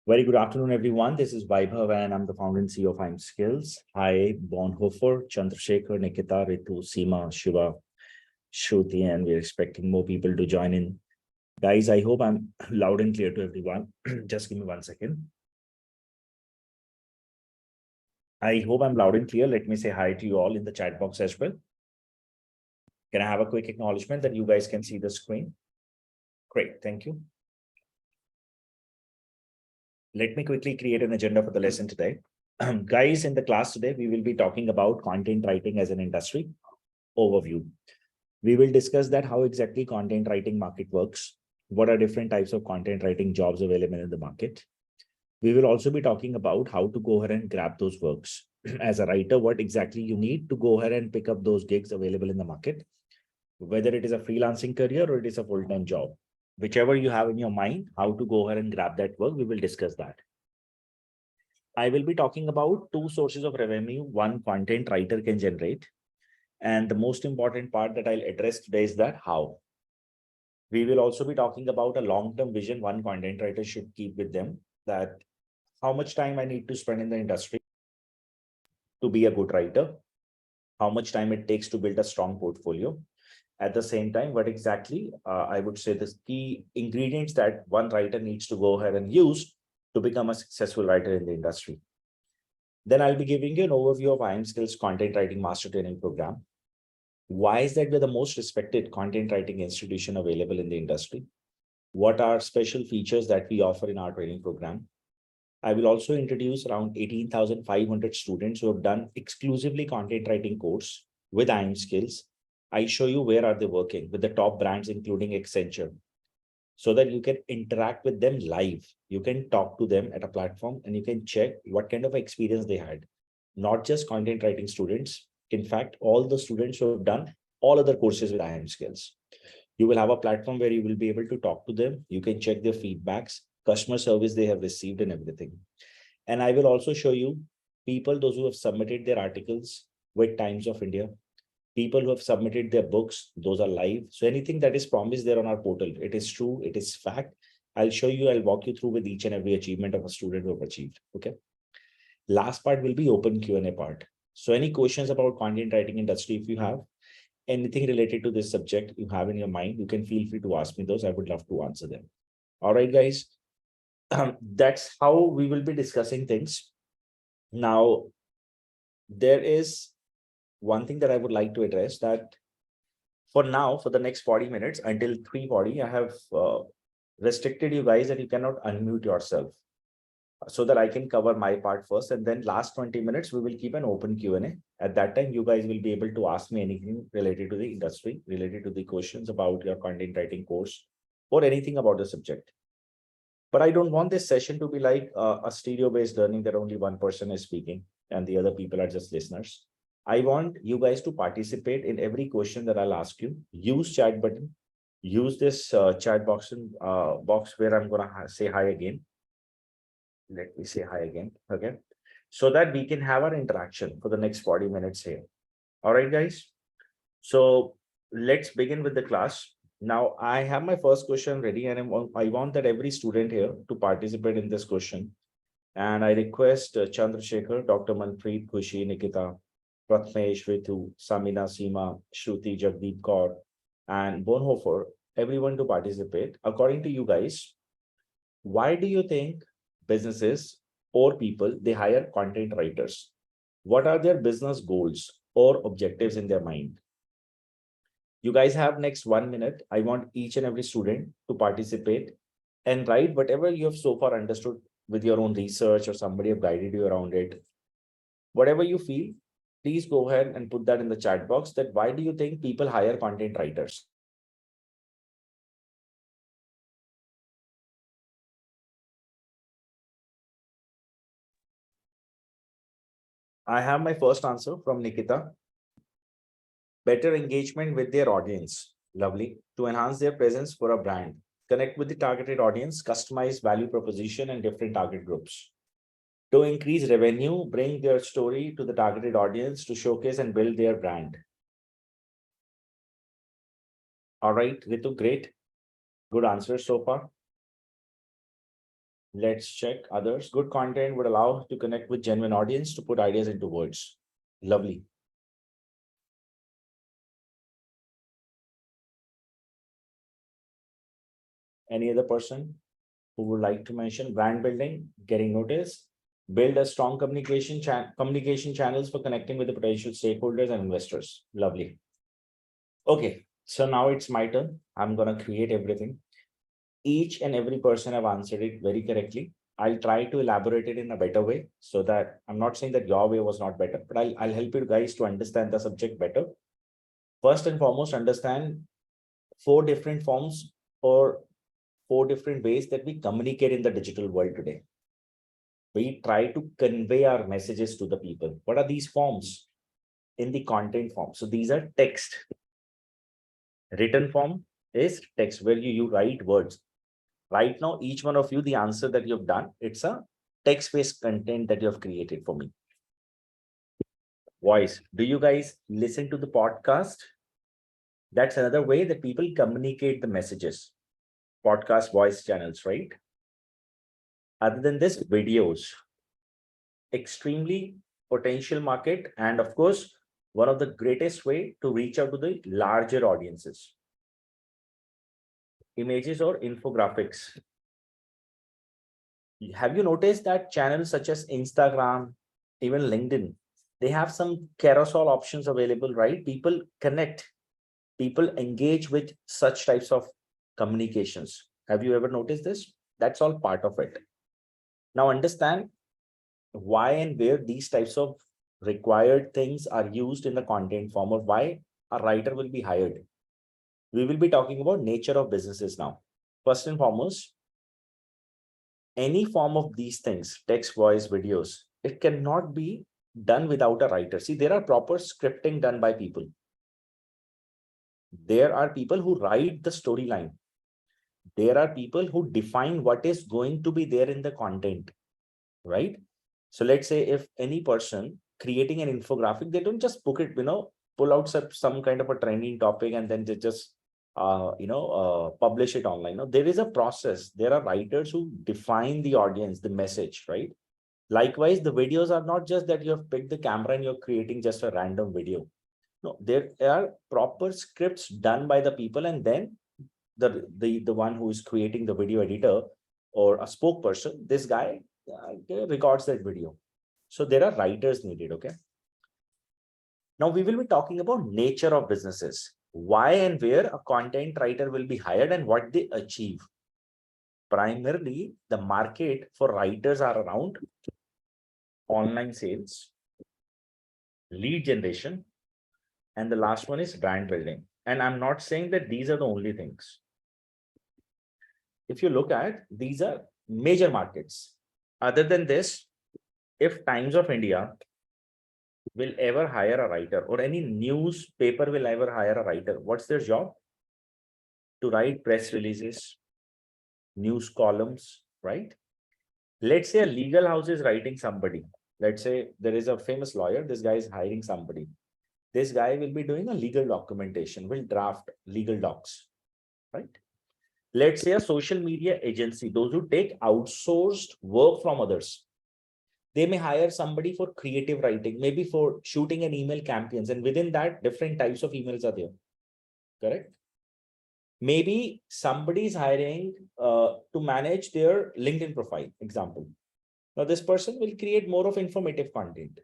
Very good afternoon, everyone. This is Vaibhav, and I'm the founder and CEO of I'm Skills. Hi, Bonhoeffer, Chandrasekhar, Nikita, Ritu, Seema, Shiva, Shruti, and we're expecting more people to join in. Guys, I hope I'm loud and clear to everyone. Just give me 1 second. I hope I'm loud and clear. Let me say hi to you all in the chat box as well. Can I have a quick acknowledgement that you guys can see the screen? Great, thank you. Let me quickly create an agenda for the lesson today. Guys, in the class today, we will be talking about content writing as an industry overview. We will discuss that how exactly content writing market works, what are different types of content writing jobs available in the market. We will also be talking about how to go ahead and grab those works. As a writer, what exactly you need to go ahead and pick up those gigs available in the market, whether it is a freelancing career or it is a full-time job. Whichever you have in your mind, how to go ahead and grab that work, we will discuss that. I will be talking about two sources of revenue one content writer can generate. And the most important part that I'll address today is that how. We will also be talking about a long-term vision one content writer should keep with them, that how much time I need to spend in the industry to be a good writer, how much time it takes to build a strong portfolio. At the same time, what exactly I would say the key ingredients that one writer needs to go ahead and use to become a successful writer in the industry. Then I'll be giving you an overview of IM Skills Content Writing Master Training Program. Why is that we're the most respected content writing institution available in the industry? What are special features that we offer in our training program? I will also introduce around 18,500 students who have done exclusively content writing course with IM Skills. I show you where are they working with the top brands, including Accenture, so that you can interact with them live. You can talk to them at a platform and you can check what kind of experience they had. Not just content writing students. In fact, all the students who have done all other courses with IM Skills. You will have a platform where you will be able to talk to them. You can check their feedbacks, customer service they have received and everything. And I will also show you people, those who have submitted their articles with Times of India, people who have submitted their books, those are live. So anything that is promised there on our portal, it is true, it is fact. I'll show you, I'll walk you through with each and every achievement of a student who have achieved. Okay. Last part will be open Q&A part. So any questions about content writing industry, if you have anything related to this subject you have in your mind, you can feel free to ask me those. I would love to answer them. All right, guys. That's how we will be discussing things. Now, there is one thing that I would like to address that for now, for the next 40 minutes until 3:40, I have restricted you guys that you cannot unmute yourself so that I can cover my part first. And then last 20 minutes, we will keep an open Q&A. At that time, you guys will be able to ask me anything related to the industry, related to the questions about your content writing course or anything about the subject. But I don't want this session to be like a stereo-based learning that only one person is speaking and the other people are just listeners. I want you guys to participate in every question that I'll ask you. Use chat button. Use this chat box box where I'm going to say hi again. Let me say hi again. Okay. So that we can have our interaction for the next 40 minutes here. All right, guys. So let's begin with the class. Now I have my first question ready and I want that every student here to participate in this question. And I request Chandrasekhar, Dr. Manpreet, Khushi, Nikita, Pratmesh, Ritu, Samina, Seema, Shruti, Jagdeep Kaur, and Bonhoeffer, everyone to participate. According to you guys, why do you think businesses or people, they hire content writers? What are their business goals or objectives in their mind? You guys have next 1 minute. I want each and every student to participate and write whatever you have so far understood with your own research or somebody have guided you around it. Whatever you feel, please go ahead and put that in the chat box that why do you think people hire content writers? I have my first answer from Nikita. Better engagement with their audience. Lovely. To enhance their presence for a brand. Connect with the targeted audience, customize value proposition and different target groups. To increase revenue, bring their story to the targeted audience to showcase and build their brand. All right, Ritu, great. Good answer so far. Let's check others. Good content would allow to connect with genuine audience to put ideas into words. Lovely. Any other person who would like to mention brand building, getting noticed, build a strong communication channels for connecting with the potential stakeholders and investors. Lovely. Okay, so now it's my turn. I'm gonna create everything. Each and every person have answered it very correctly. I'll try to elaborate it in a better way so that I'm not saying that your way was not better, but I'll help you guys to understand the subject better. First and foremost, understand four different forms or four different ways that we communicate in the digital world today. We try to convey our messages to the people. What are these forms? In the content form. So these are text. Written form is text where you write words. Right now, each one of you, the answer that you've done, it's a text-based content that you have created for me. Voice. Do you guys listen to the podcast? That's another way that people communicate the messages. Podcast voice channels, right? Other than this, videos. Extremely potential market. And of course, one of the greatest way to reach out to the larger audiences. Images or infographics. Have you noticed that channels such as Instagram, even LinkedIn, they have some carousel options available, right? People connect, people engage with such types of communications. Have you ever noticed this? That's all part of it. Now understand why and where these types of required things are used in the content form, or why a writer will be hired. We will be talking about nature of businesses now. First and foremost, any form of these things, text, voice, videos, it cannot be done without a writer. See, there are proper scripting done by people. There are people who write the storyline. There are people who define what is going to be there in the content, right? So let's say if any person creating an infographic, they don't just book it, pull out some kind of a trending topic and then they just publish it online. No, there is a process. There are writers who define the audience, the message, right? Likewise, the videos are not just that you have picked the camera and you're creating just a random video. No, there are proper scripts done by the people, and then the one who is creating the video editor or a spokesperson, this guy records that video. So there are writers needed. Okay. Now we will be talking about nature of businesses, why and where a content writer will be hired and what they achieve. Primarily, the market for writers are around online sales, lead generation, and the last one is brand building. And I'm not saying that these are the only things. If you look at, these are major markets. Other than this, if Times of India will ever hire a writer, or any newspaper will ever hire a writer, what's their job? To write press releases, news columns, right? Let's say a legal house is writing somebody. Let's say there is a famous lawyer. This guy is hiring somebody. This guy will be doing a legal documentation, will draft legal docs, right? Let's say a social media agency, those who take outsourced work from others. They may hire somebody for creative writing, maybe for shooting an email campaigns. And within that, different types of emails are there, correct? Maybe somebody is hiring to manage their LinkedIn profile, example. Now, this person will create more of informative content.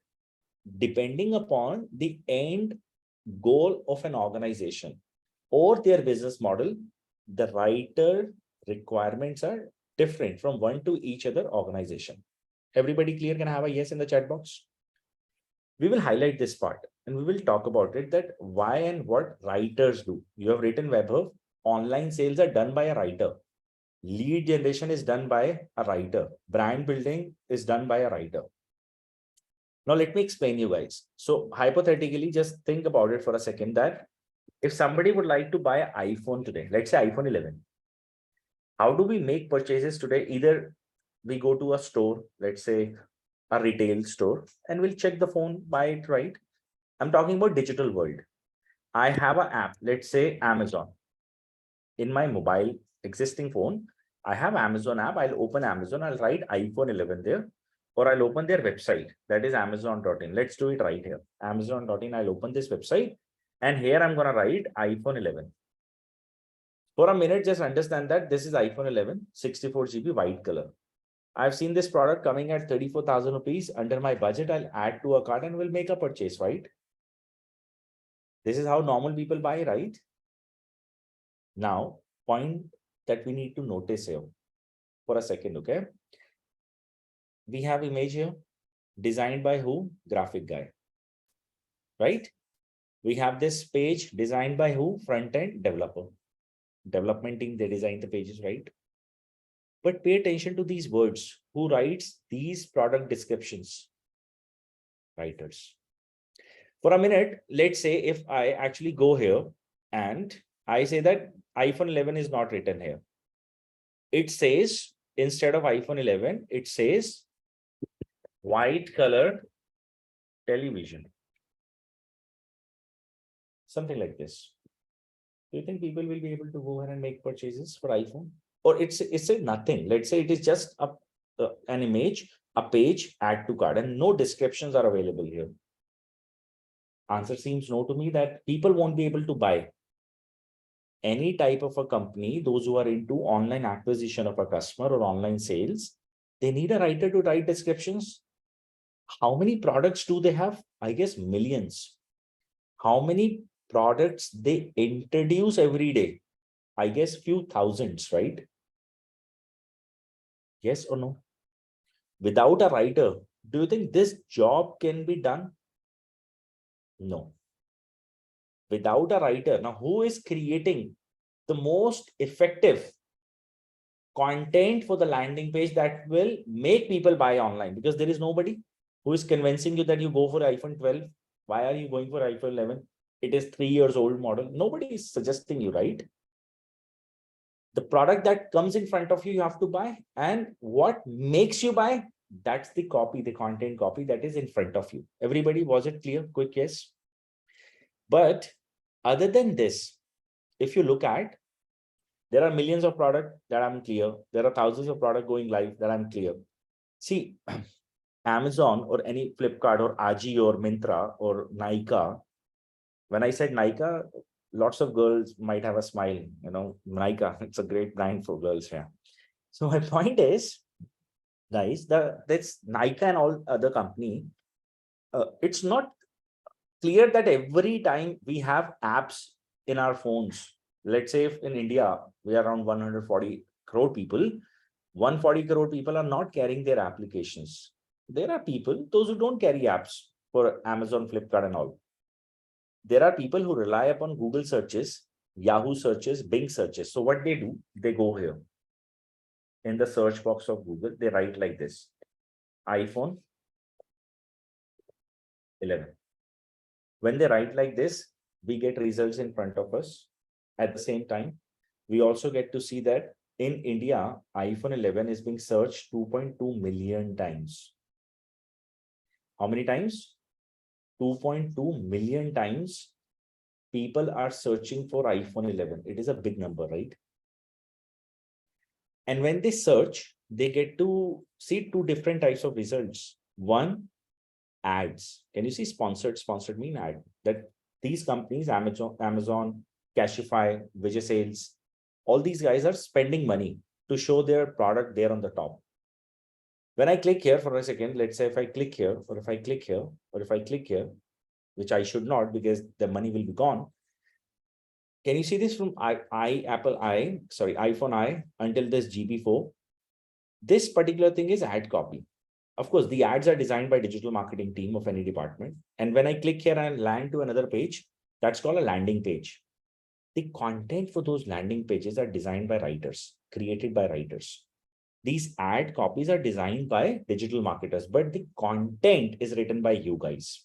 Depending upon the end goal of an organization or their business model, the writer requirements are different from one to each other organization. Everybody clear? Can I have a yes in the chat box? We will highlight this part and we will talk about it, that why and what writers do. You have written Webhub. Online sales are done by a writer. Lead generation is done by a writer. Brand building is done by a writer. Now, let me explain you guys. So hypothetically, just think about it for a second, that if somebody would like to buy an iPhone today, let's say iPhone 11, how do we make purchases today? Either we go to a store, let's say a retail store, and we'll check the phone, buy it, right? I'm talking about digital world. I have an app, let's say Amazon. In my mobile existing phone, I have Amazon app. I'll open Amazon. I'll write iPhone 11 there, or I'll open their website. That is Amazon.in. Let's do it right here. Amazon.in. I'll open this website. And here I'm going to write iPhone 11. For a minute, just understand that this is iPhone 11, 64 GB white color. I've seen this product coming at 34,000 rupees under my budget. I'll add to a cart and will make a purchase, right? This is how normal people buy, right? Now, point that we need to notice here for a second, okay? We have image here designed by who? Graphic guy, right? We have this page designed by who? Front-end developer. Development team, they design the pages, right? But pay attention to these words. Who writes these product descriptions? Writers. For a minute, let's say if I actually go here and I say that iPhone 11 is not written here. It says, instead of iPhone 11, it says white colored television. Something like this. Do you think people will be able to go ahead and make purchases for iPhone? Or it's a nothing. Let's say it is just an image, a page, add to cart, and no descriptions are available here. Answer seems no to me, that people won't be able to buy. Any type of a company, those who are into online acquisition of a customer or online sales, they need a writer to write descriptions. How many products do they have? I guess millions. How many products they introduce every day? I guess few thousands, right? Yes or no? Without a writer, do you think this job can be done? No. Without a writer, now who is creating the most effective content for the landing page that will make people buy online? Because there is nobody who is convincing you that you go for iPhone 12. Why are you going for iPhone 11? It is 3 years old model. Nobody is suggesting you, right? The product that comes in front of you, you have to buy. And what makes you buy? That's the copy, the content copy that is in front of you. Everybody, was it clear? Quick yes. But other than this, if you look at, there are millions of products that I'm clear. There are thousands of products going live that I'm clear. See, Amazon or any Flipkart or Ajio or Myntra or Nykaa. When I said Nykaa, lots of girls might have a smile, Nykaa, it's a great brand for girls. Yeah. So my point is, guys, that's Nykaa and all other company. It's not clear that every time we have apps in our phones, let's say if in India, we are around 140 crore people, 140 crore people are not carrying their applications. There are people, those who don't carry apps for Amazon, Flipkart and all. There are people who rely upon Google searches, Yahoo searches, Bing searches. So what they do, they go here. In the search box of Google, they write like this, iPhone 11. When they write like this, we get results in front of us. At the same time, we also get to see that in India, iPhone 11 is being searched 2.2 million times. How many times? 2.2 million times people are searching for iPhone 11. It is a big number, right? And when they search, they get to see two different types of results. One, ads. Can you see sponsored? Sponsored mean ad. That these companies, Amazon, Cashify, Vijay Sales, all these guys are spending money to show their product there on the top. When I click here for a second, let's say if I click here, or if I click here, or if I click here, which I should not because the money will be gone. Can you see this from iPhone I until this GB4? This particular thing is ad copy. Of course, the ads are designed by digital marketing team of any department. And when I click here and land to another page, that's called a landing page. The content for those landing pages are designed by writers, created by writers. These ad copies are designed by digital marketers, but the content is written by you guys.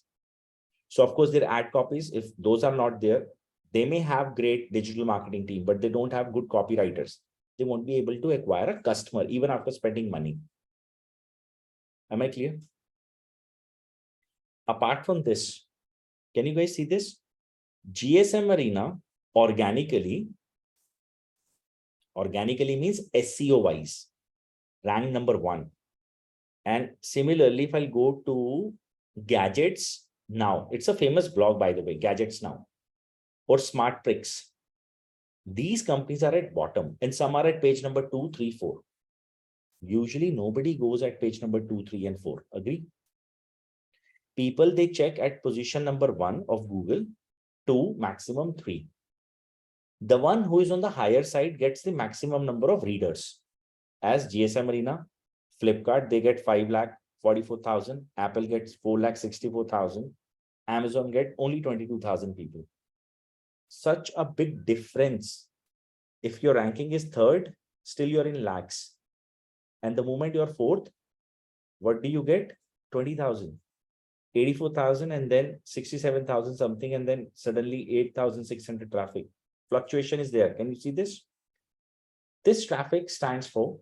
So of course, their ad copies, if those are not there, they may have great digital marketing team, but they don't have good copywriters. They won't be able to acquire a customer even after spending money. Am I clear? Apart from this, can you guys see this? GSM Arena organically Organically means SEO wise, rank number 1. And similarly, if I'll go to Gadgets Now, it's a famous blog, by the way, Gadgets Now, or Smart Tricks. These companies are at bottom and some are at page number 2, 3, 4. Usually nobody goes at page number 2, 3, and 4. Agree? People, they check at position number 1 of Google, 2, maximum 3. The one who is on the higher side gets the maximum number of readers. As GSM Arena, Flipkart, they get 5,44,000. Apple gets 4,64,000. Amazon get only 22,000 people. Such a big difference. If your ranking is 3rd, still you're in lakhs. And the moment you're 4th, what do you get? 20,000, 84,000, and then 67,000 something, and then suddenly 8,600 traffic. Fluctuation is there. Can you see this? This traffic stands for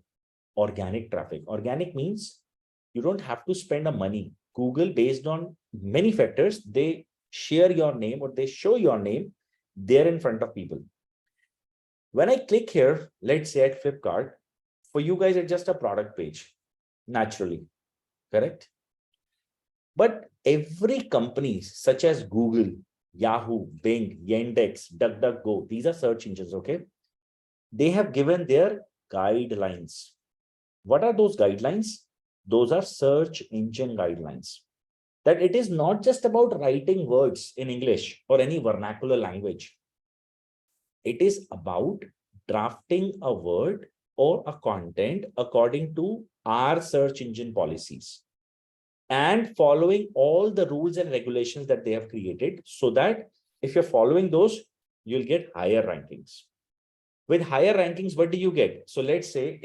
organic traffic. Organic means you don't have to spend a money. Google, based on many factors, they share your name or they show your name there in front of people. When I click here, let's say at Flipkart, for you guys, it's just a product page, naturally, correct? But every company such as Google, Yahoo, Bing, Yandex, DuckDuckGo, these are search engines, okay? They have given their guidelines. What are those guidelines? Those are search engine guidelines. That it is not just about writing words in English or any vernacular language. It is about drafting a word or a content according to our search engine policies and following all the rules and regulations that they have created, so that if you're following those, you'll get higher rankings. With higher rankings, what do you get? So let's say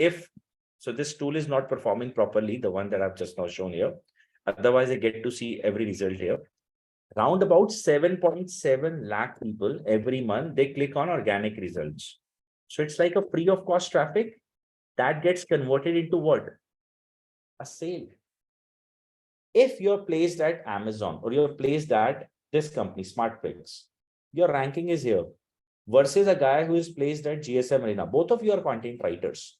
so this tool is not performing properly, the one that I've just now shown here. Otherwise, I get to see every result here. Round about 7.7 lakh people every month, they click on organic results. So it's like a free of cost traffic that gets converted into what? A sale. If you're placed at Amazon or you're placed at this company, SmartPix, your ranking is here versus a guy who is placed at GSM Arena. Both of you are content writers.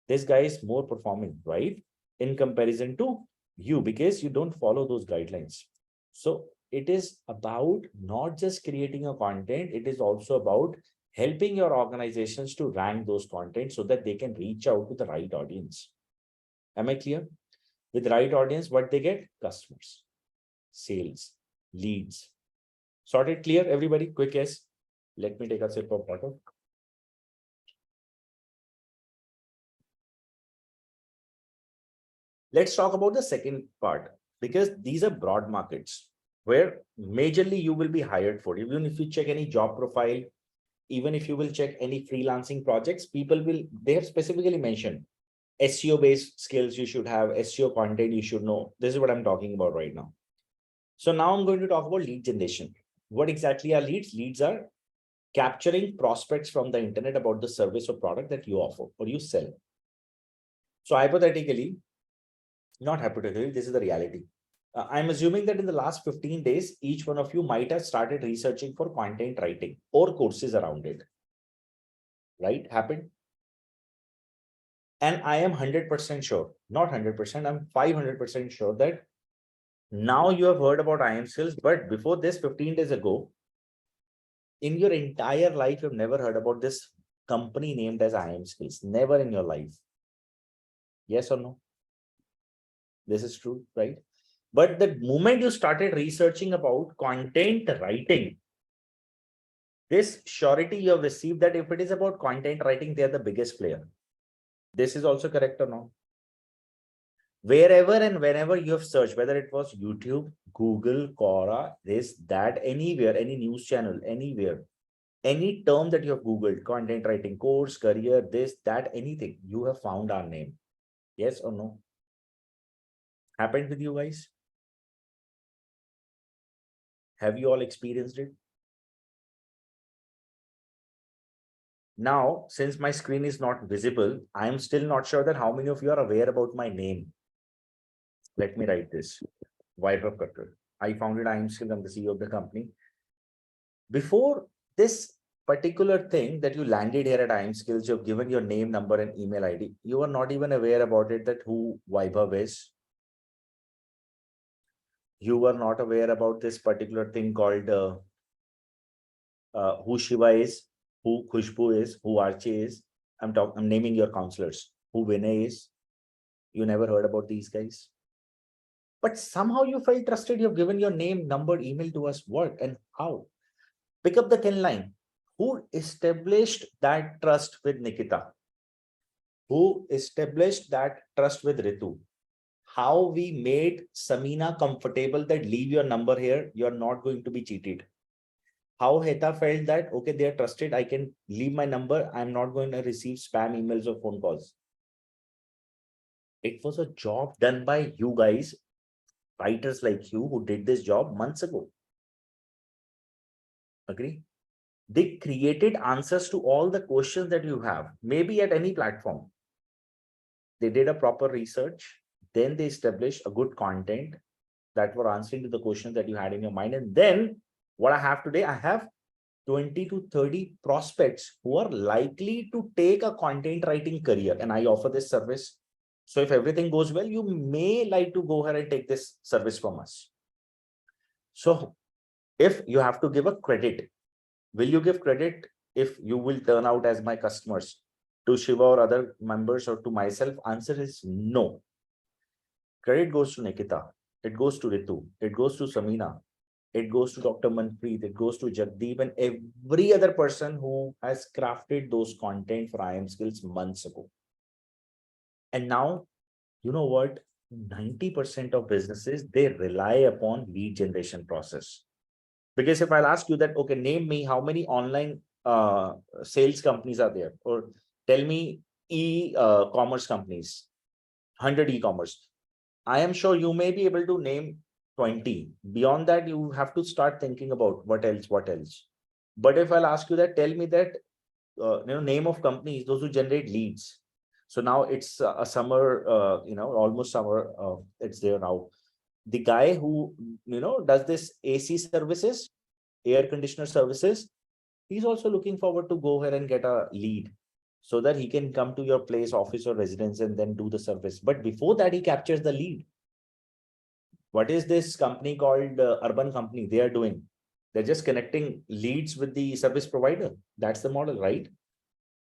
This guy is more performing, right? In comparison to you, because you don't follow those guidelines. So it is about not just creating a content, it is also about helping your organizations to rank those content so that they can reach out to the right audience. Am I clear? With the right audience, what they get? Customers, sales, leads. Sorted, clear, everybody? Quick yes. Let me take a sip of water. Let's talk about the second part, because these are broad markets where majorly you will be hired for. Even if you check any job profile, even if you will check any freelancing projects, they have specifically mentioned SEO based skills you should have, SEO content you should know. This is what I'm talking about right now. So now I'm going to talk about lead generation. What exactly are leads? Leads are capturing prospects from the internet about the service or product that you offer or you sell. So hypothetically, not hypothetically, this is the reality. I'm assuming that in the last 15 days, each one of you might have started researching for content writing or courses around it. Right? Happened? And I am 100% sure, not 100%, I'm 500% sure that now you have heard about IM skills, but before this 15 days ago, in your entire life, you've never heard about this company named as IM skills. Never in your life. Yes or no? This is true, right? But the moment you started researching about content writing, this surety you have received that if it is about content writing, they are the biggest player. This is also correct or no? Wherever and whenever you have searched, whether it was YouTube, Google, Quora, this, that, anywhere, any news channel, anywhere, any term that you have Googled, content writing, course, career, this, that, anything, you have found our name. Yes or no? Happened with you guys? Have you all experienced it? Now, since my screen is not visible, I am still not sure that how many of you are aware about my name. Let me write this. Vaibhav Katkar. I founded IM Skill. I'm the CEO of the company. Before this particular thing that you landed here at IM Skills, you've given your name, number, and email ID. You are not even aware about it, that who Vaibhav is. You were not aware about this particular thing called who Shiva is, who Khushbu is, who Archie is. I'm naming your counselors. Who Vinay is. You never heard about these guys. But somehow you felt trusted. You've given your name, number, email to us. What and how? Pick up the thin line. Who established that trust with Nikita? Who established that trust with Ritu? How we made Samina comfortable that leave your number here, you're not going to be cheated. How Heta felt that, okay, they are trusted, I can leave my number, I'm not going to receive spam emails or phone calls. It was a job done by you guys, writers like you who did this job months ago. Agree? They created answers to all the questions that you have, maybe at any platform. They did a proper research, then they established a good content that were answering to the questions that you had in your mind. And then what I have today, I have 20 to 30 prospects who are likely to take a content writing career, and I offer this service. So if everything goes well, you may like to go ahead and take this service from us. So if you have to give a credit, will you give credit if you will turn out as my customers to Shiva or other members or to myself? Answer is no. Credit goes to Nikita. It goes to Ritu. It goes to Samina. It goes to Dr. Manpreet. It goes to Jagdeep and every other person who has crafted those content for IM Skills months ago. And now, you know what? 90% of businesses, they rely upon lead generation process. Because if I'll ask you that, okay, name me how many online sales companies are there, or tell me e-commerce companies, 100 e-commerce. I am sure you may be able to name 20. Beyond that, you have to start thinking about what else. But if I'll ask you that, tell me that, name of companies, those who generate leads. So now it's a summer, almost summer, it's there now. The guy who, does this AC services, air conditioner services, he's also looking forward to go ahead and get a lead so that he can come to your place, office or residence and then do the service. But before that, he captures the lead. What is this company called Urban Company? They are doing, they're just connecting leads with the service provider. That's the model, right?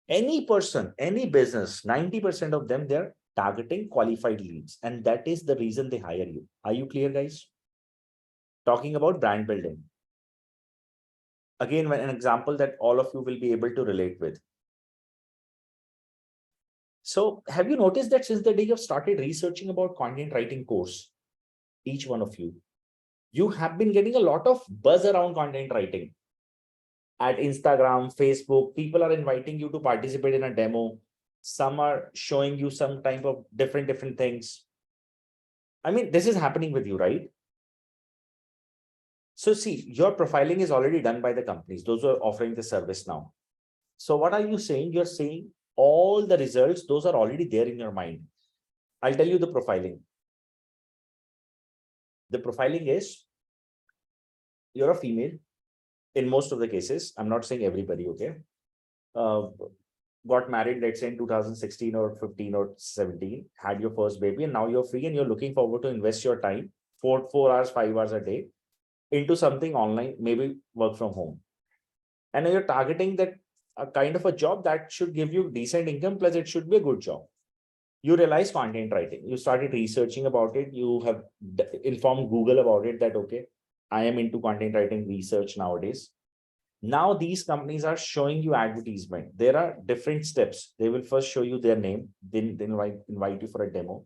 Any person, any business, 90% of them, they're targeting qualified leads. And that is the reason they hire you. Are you clear, guys? Talking about brand building. Again, an example that all of you will be able to relate with. So have you noticed that since the day you've started researching about content writing course, each one of you have been getting a lot of buzz around content writing. At Instagram, Facebook, people are inviting you to participate in a demo. Some are showing you some type of different things. I mean, this is happening with you, right? So see, your profiling is already done by the companies, those who are offering the service now. So what are you saying? You're saying all the results, those are already there in your mind. I'll tell you the profiling. The profiling is, you're a female in most of the cases. I'm not saying everybody, okay? Got married, let's say in 2016 or 15 or 17, had your first baby, and now you're free and you're looking forward to invest your time, 4 hours, 5 hours a day into something online, maybe work from home. And you're targeting that a kind of a job that should give you decent income, plus it should be a good job. You realize content writing, you started researching about it, you have informed Google about it that, okay, I am into content writing research nowadays. Now these companies are showing you advertisement. There are different steps. They will first show you their name, then invite you for a demo.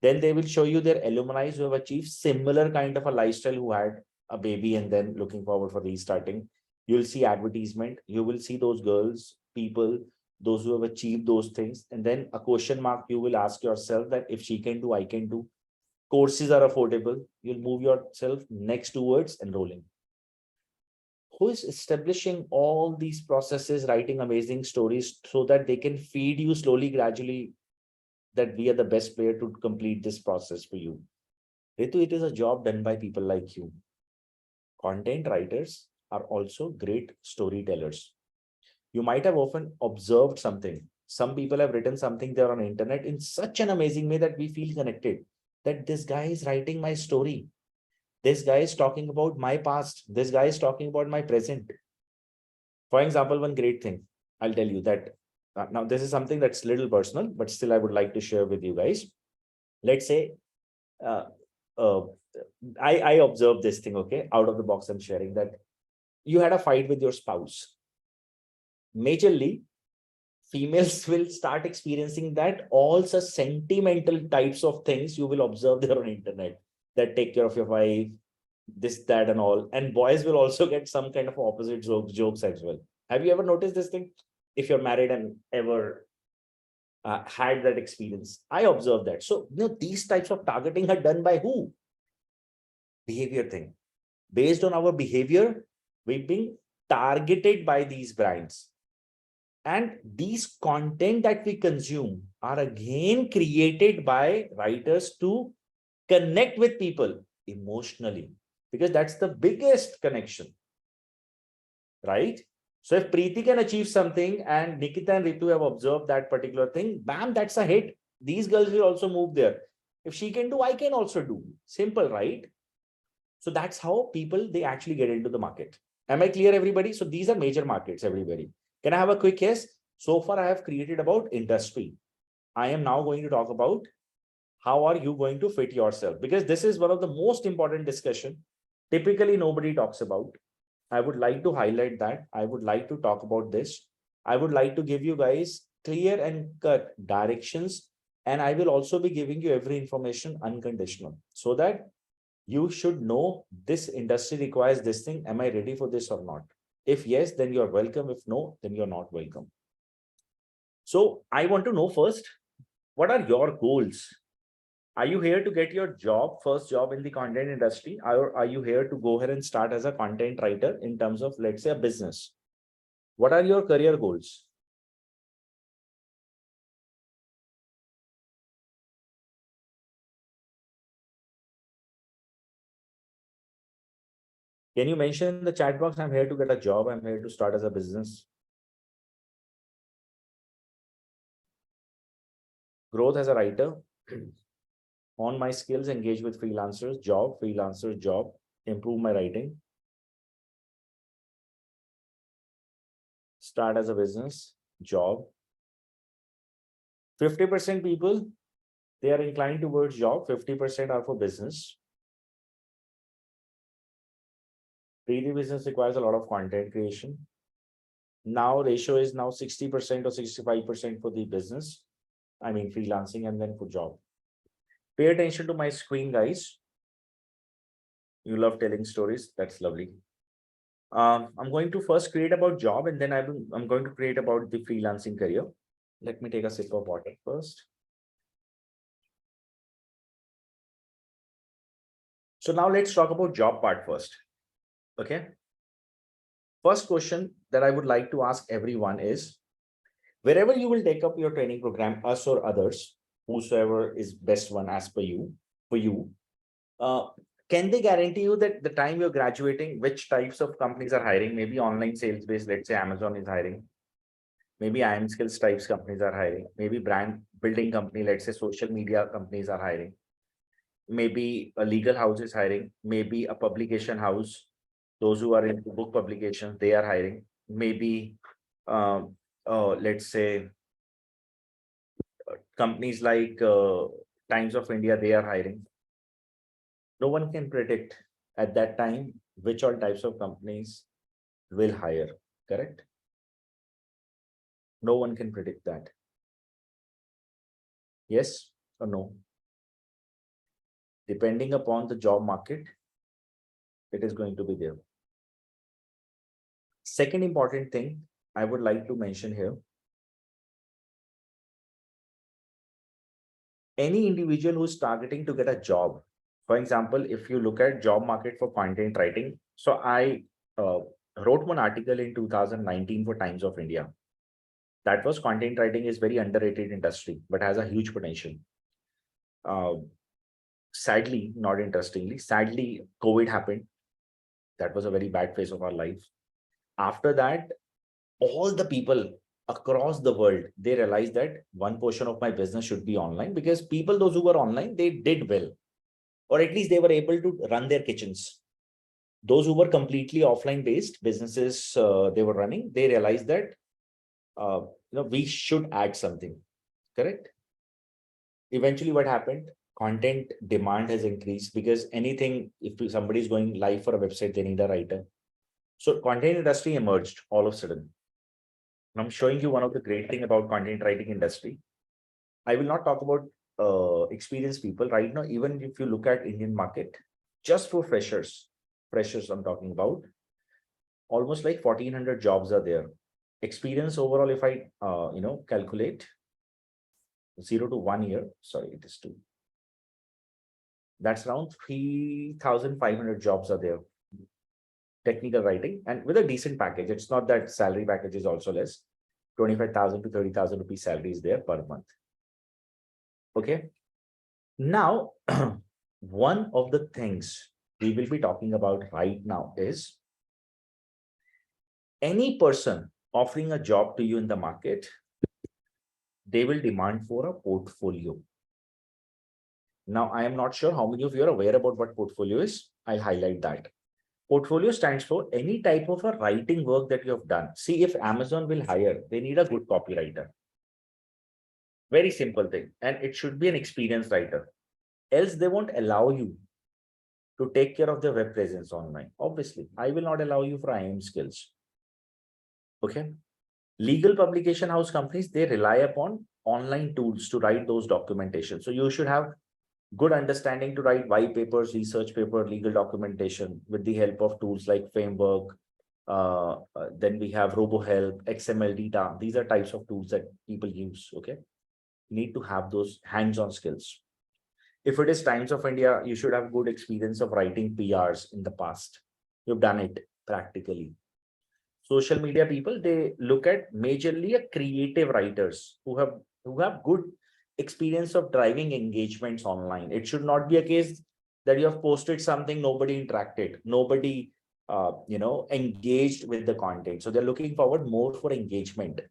Then they will show you their alumni who have achieved similar kind of a lifestyle, who had a baby and then looking forward for restarting. You'll see advertisement. You will see those girls, people, those who have achieved those things. And then a question mark, you will ask yourself that if she can do, I can do. Courses are affordable. You'll move yourself next towards enrolling. Who is establishing all these processes, writing amazing stories so that they can feed you slowly, gradually, that we are the best player to complete this process for you? Ritu, it is a job done by people like you. Content writers are also great storytellers. You might have often observed something. Some people have written something there on the internet in such an amazing way that we feel connected, that this guy is writing my story. This guy is talking about my past. This guy is talking about my present. For example, one great thing, I'll tell you that now this is something that's little personal, but still I would like to share with you guys. Let's say uh, uh, I observed this thing, okay, out of the box I'm sharing that you had a fight with your spouse. Majorly, females will start experiencing that all such sentimental types of things you will observe there on internet, that take care of your wife, this, that, and all. And boys will also get some kind of opposite jokes as well. Have you ever noticed this thing? If you're married and ever had that experience, I observed that. So, these types of targeting are done by who? Behavior thing. Based on our behavior, we've been targeted by these brands. And these content that we consume are again created by writers to connect with people emotionally, because that's the biggest connection, right? So if Preeti can achieve something and Nikita and Ritu have observed that particular thing, bam, that's a hit. These girls will also move there. If she can do, I can also do. Simple, right? So that's how people, they actually get into the market. Am I clear, everybody? So these are major markets, everybody. Can I have a quick yes? So far, I have created about industry. I am now going to talk about how are you going to fit yourself, because this is one of the most important discussion. Typically, nobody talks about. I would like to highlight that. I would like to talk about this. I would like to give you guys clear and cut directions. And I will also be giving you every information unconditional, so that you should know this industry requires this thing. Am I ready for this or not? If yes, then you're welcome. If no, then you're not welcome. So I want to know first, what are your goals? Are you here to get your job, first job in the content industry? Or are you here to go ahead and start as a content writer in terms of, let's say, a business? What are your career goals? Can you mention in the chat box, I'm here to get a job, I'm here to start as a business? Growth as a writer, on my skills, engage with freelancers, job, improve my writing, start as a business, job. 50% people, they are inclined towards job, 50% are for business. Daily business requires a lot of content creation. Now ratio is now 60% or 65% for the business. I mean freelancing, and then for job. Pay attention to my screen, guys. You love telling stories. That's lovely. I'm going to first create about job, and then I'm going to create about the freelancing career. Let me take a sip of water first. So now let's talk about job part first. Okay. First question that I would like to ask everyone is, wherever you will take up your training program, us or others, whosoever is best one as per you, for you, uh, can they guarantee you that the time you're graduating, which types of companies are hiring? Maybe online sales based, let's say Amazon is hiring. Maybe IM skills types companies are hiring. Maybe brand building company, let's say social media companies are hiring. Maybe a legal house is hiring. Maybe a publication house, those who are into book publications, they are hiring. Maybe let's say companies like Times of India, they are hiring. No one can predict at that time which all types of companies will hire, correct? No one can predict that. Yes or no? Depending upon the job market, it is going to be there. Second important thing I would like to mention here, any individual who's targeting to get a job. For example, if you look at job market for content writing, so I wrote one article in 2019 for Times of India. That was, content writing is very underrated industry, but has a huge potential. Sadly, not interestingly, sadly, COVID happened. That was a very bad phase of our life. After that, all the people across the world, they realized that one portion of my business should be online, because people, those who were online, they did well, or at least they were able to run their kitchens. Those who were completely offline based businesses, they were running, they realized that we should add something. Correct. Eventually what happened, content demand has increased, because anything, if somebody is going live for a website, they need a writer. So content industry emerged all of a sudden. And I'm showing you one of the great thing about content writing industry. I will not talk about experienced people right now. Even if you look at Indian market, just for freshers I'm talking about, almost like 1,400 jobs are there. Experience overall, if I calculate 0 to 1 year, sorry, it is 2. That's around 3,500 jobs are there. Technical writing, and with a decent package. It's not that salary package is also less. 25,000 to 30,000 rupees salary is there per month. Okay. Now, one of the things we will be talking about right now is any person offering a job to you in the market, they will demand for a portfolio. Now, I am not sure how many of you are aware about what portfolio is. I'll highlight that. Portfolio stands for any type of a writing work that you have done. See, if Amazon will hire, they need a good copywriter. Very simple thing. And it should be an experienced writer. Else they won't allow you to take care of their web presence online. Obviously, I will not allow you for IM skills. Okay. Legal publication house companies, they rely upon online tools to write those documentation. So you should have good understanding to write white papers, research paper, legal documentation with the help of tools like Framework. Then we have RoboHelp, XML Data. These are types of tools that people use. Okay. Need to have those hands-on skills. If it is Times of India, you should have good experience of writing PRs in the past. You've done it practically. Social media people, they look at majorly a creative writers who have good experience of driving engagements online. It should not be a case that you have posted something, nobody interacted, nobody engaged with the content. So they're looking forward more for engagement.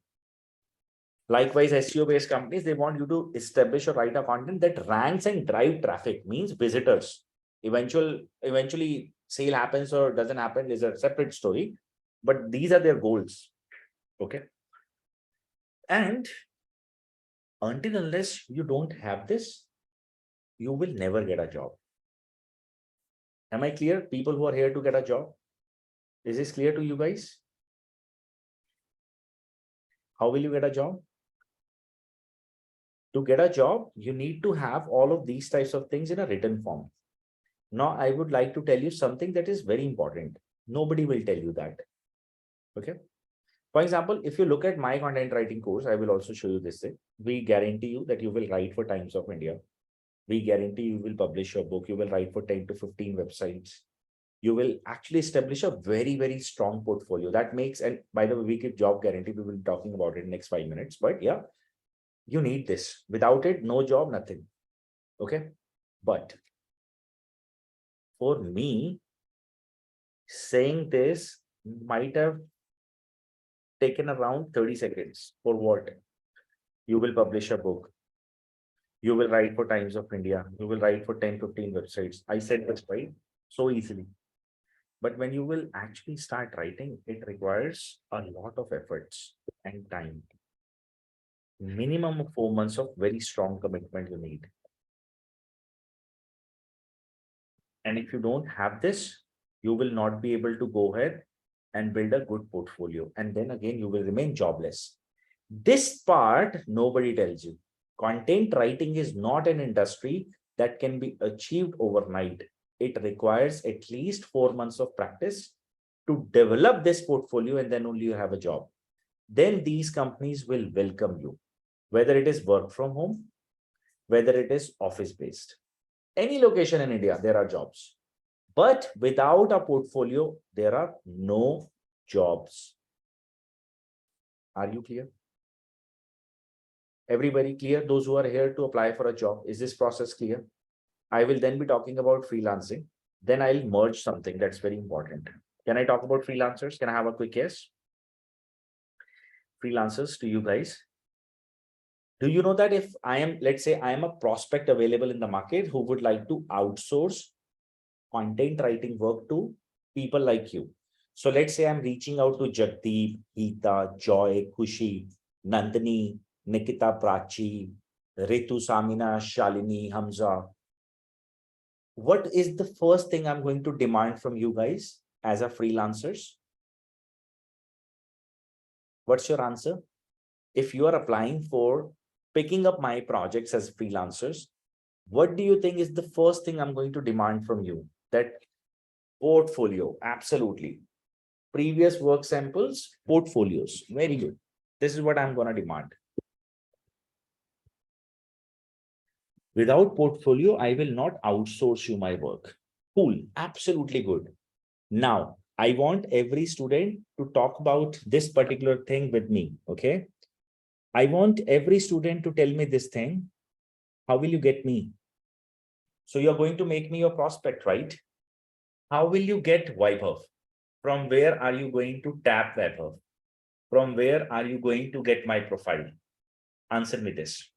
Likewise, SEO based companies, they want you to establish or write a content that ranks and drive traffic, means visitors. Eventually sale happens or doesn't happen is a separate story, but these are their goals. Okay. And until unless you don't have this, you will never get a job. Am I clear? People who are here to get a job, is this clear to you guys? How will you get a job? To get a job, you need to have all of these types of things in a written form. Now, I would like to tell you something that is very important. Nobody will tell you that. Okay. For example, if you look at my content writing course, I will also show you this thing. We guarantee you that you will write for Times of India. We guarantee you will publish your book. You will write for 10 to 15 websites. You will actually establish a very, very strong portfolio. That makes, and by the way, we give job guarantee. We will be talking about it in the next 5 minutes. But yeah, you need this. Without it, no job, nothing. Okay. But for me, saying this might have taken around 30 seconds. For what? You will publish a book. You will write for Times of India. You will write for 10, 15 websites. I said this right so easily. But when you will actually start writing, it requires a lot of efforts and time. Minimum of 4 months of very strong commitment you need. And if you don't have this, you will not be able to go ahead and build a good portfolio. And then again, you will remain jobless. This part, nobody tells you. Content writing is not an industry that can be achieved overnight. It requires at least 4 months of practice to develop this portfolio, and then only you have a job. Then these companies will welcome you, whether it is work from home, whether it is office based. Any location in India, there are jobs. But without a portfolio, there are no jobs. Are you clear? Everybody clear? Those who are here to apply for a job, is this process clear? I will then be talking about freelancing. Then I'll merge something that's very important. Can I talk about freelancers? Can I have a quick yes? freelancers, to you guys? Do you know that if I am, let's say I am a prospect available in the market who would like to outsource content writing work to people like you. So let's say I'm reaching out to Jagdeep, Geeta, Joy, Kushi, Nandini, Nikita, Prachi, Ritu, Samina, Shalini, Hamza. What is the first thing I'm going to demand from you guys as a freelancers? What's your answer? If you are applying for picking up my projects as freelancers, what do you think is the first thing I'm going to demand from you? That portfolio, absolutely. Previous work samples, portfolios. Very good. This is what I'm going to demand. Without portfolio, I will not outsource you my work. Cool. Absolutely good. Now, I want every student to talk about this particular thing with me. Okay. I want every student to tell me this thing. How will you get me? So you're going to make me your prospect, right? How will you get Vaibhav? From where are you going to tap Vaibhav? From where are you going to get my profile? Answer me this.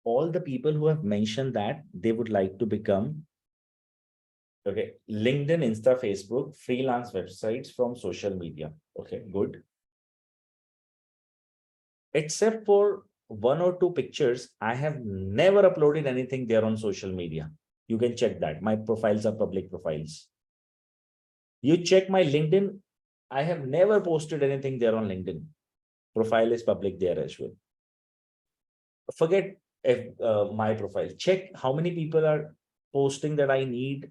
All the people who have mentioned that they would like to become, okay, LinkedIn, Insta, Facebook, freelance websites from social media. Okay, good. Except for one or two pictures, I have never uploaded anything there on social media. You can check that. My profiles are public profiles. You check my LinkedIn, I have never posted anything there on LinkedIn. Profile is public there as well. Forget if my profile. Check how many people are posting that I need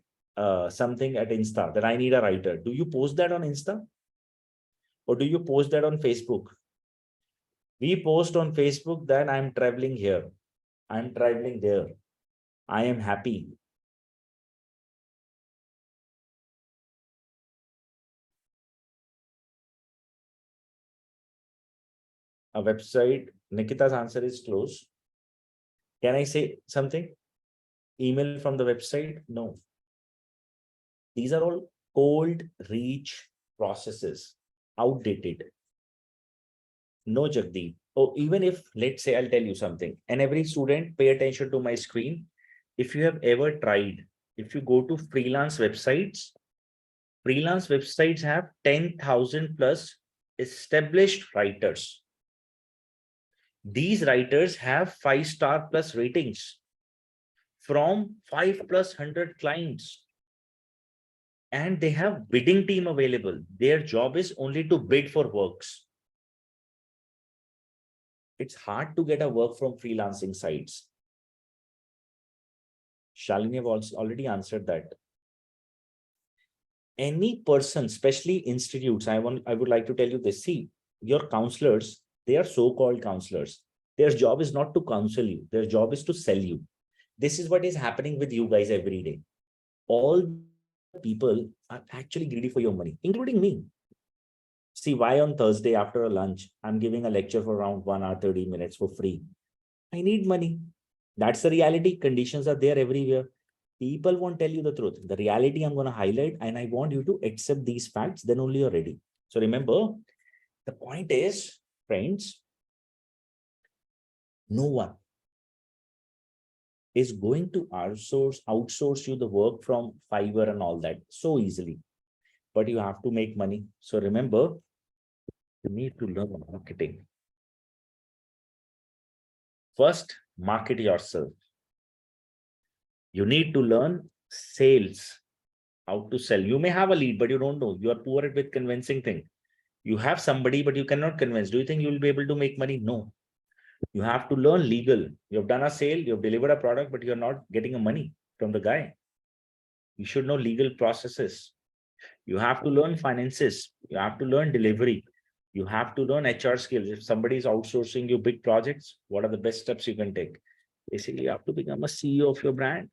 something at Insta, that I need a writer. Do you post that on Insta? Or do you post that on Facebook? We post on Facebook that I'm traveling here. I'm traveling there. I am happy. A website. Nikita's answer is close. Can I say something? Email from the website? No. These are all cold reach processes, outdated. No, Jagdeep. Oh, even if, let's say, I'll tell you something, and every student pay attention to my screen. If you have ever tried, if you go to freelance websites have 10,000 plus established writers. These writers have 5-star plus ratings from 5 plus 100 clients. And they have bidding team available. Their job is only to bid for works. It's hard to get a work from freelancing sites. Shalini have also already answered that. Any person, especially institutes, I would like to tell you this. See, your counselors, they are so-called counselors. Their job is not to counsel you. Their job is to sell you. This is what is happening with you guys every day. All people are actually greedy for your money, including me. See, why on Thursday after a lunch, I'm giving a lecture for around 1 hour, 30 minutes for free. I need money. That's the reality. Conditions are there everywhere. People won't tell you the truth. The reality I'm going to highlight, and I want you to accept these facts, then only you're ready. So remember, the point is, friends, no one is going to outsource you the work from Fiverr and all that so easily. But you have to make money. So remember, you need to learn marketing. First, market yourself. You need to learn sales, how to sell. You may have a lead, but you don't know. You are poor at with convincing thing. You have somebody, but you cannot convince. Do you think you will be able to make money? No. You have to learn legal. You have done a sale, you have delivered a product, but you're not getting a money from the guy. You should know legal processes. You have to learn finances. You have to learn delivery. You have to learn HR skills. If somebody is outsourcing you big projects, what are the best steps you can take? Basically, you have to become a CEO of your brand.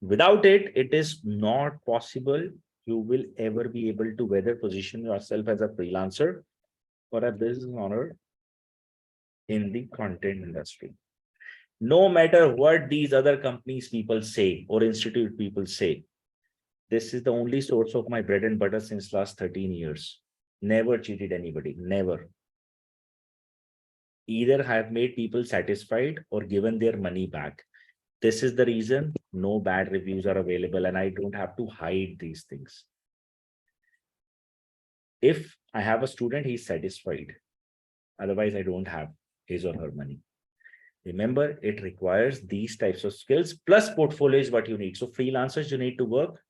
Without it, it is not possible you will ever be able to whether position yourself as a freelancer or a business owner in the content industry. No matter what these other companies people say or institute people say, This is the only source of my bread and butter since last 13 years. Never cheated anybody, never. Either have made people satisfied or given their money back. This is the reason no bad reviews are available and I don't have to hide these things. If I have a student, he's satisfied. Otherwise, I don't have his or her money. Remember, it requires these types of skills plus portfolio is what you need. So freelancers, you need to work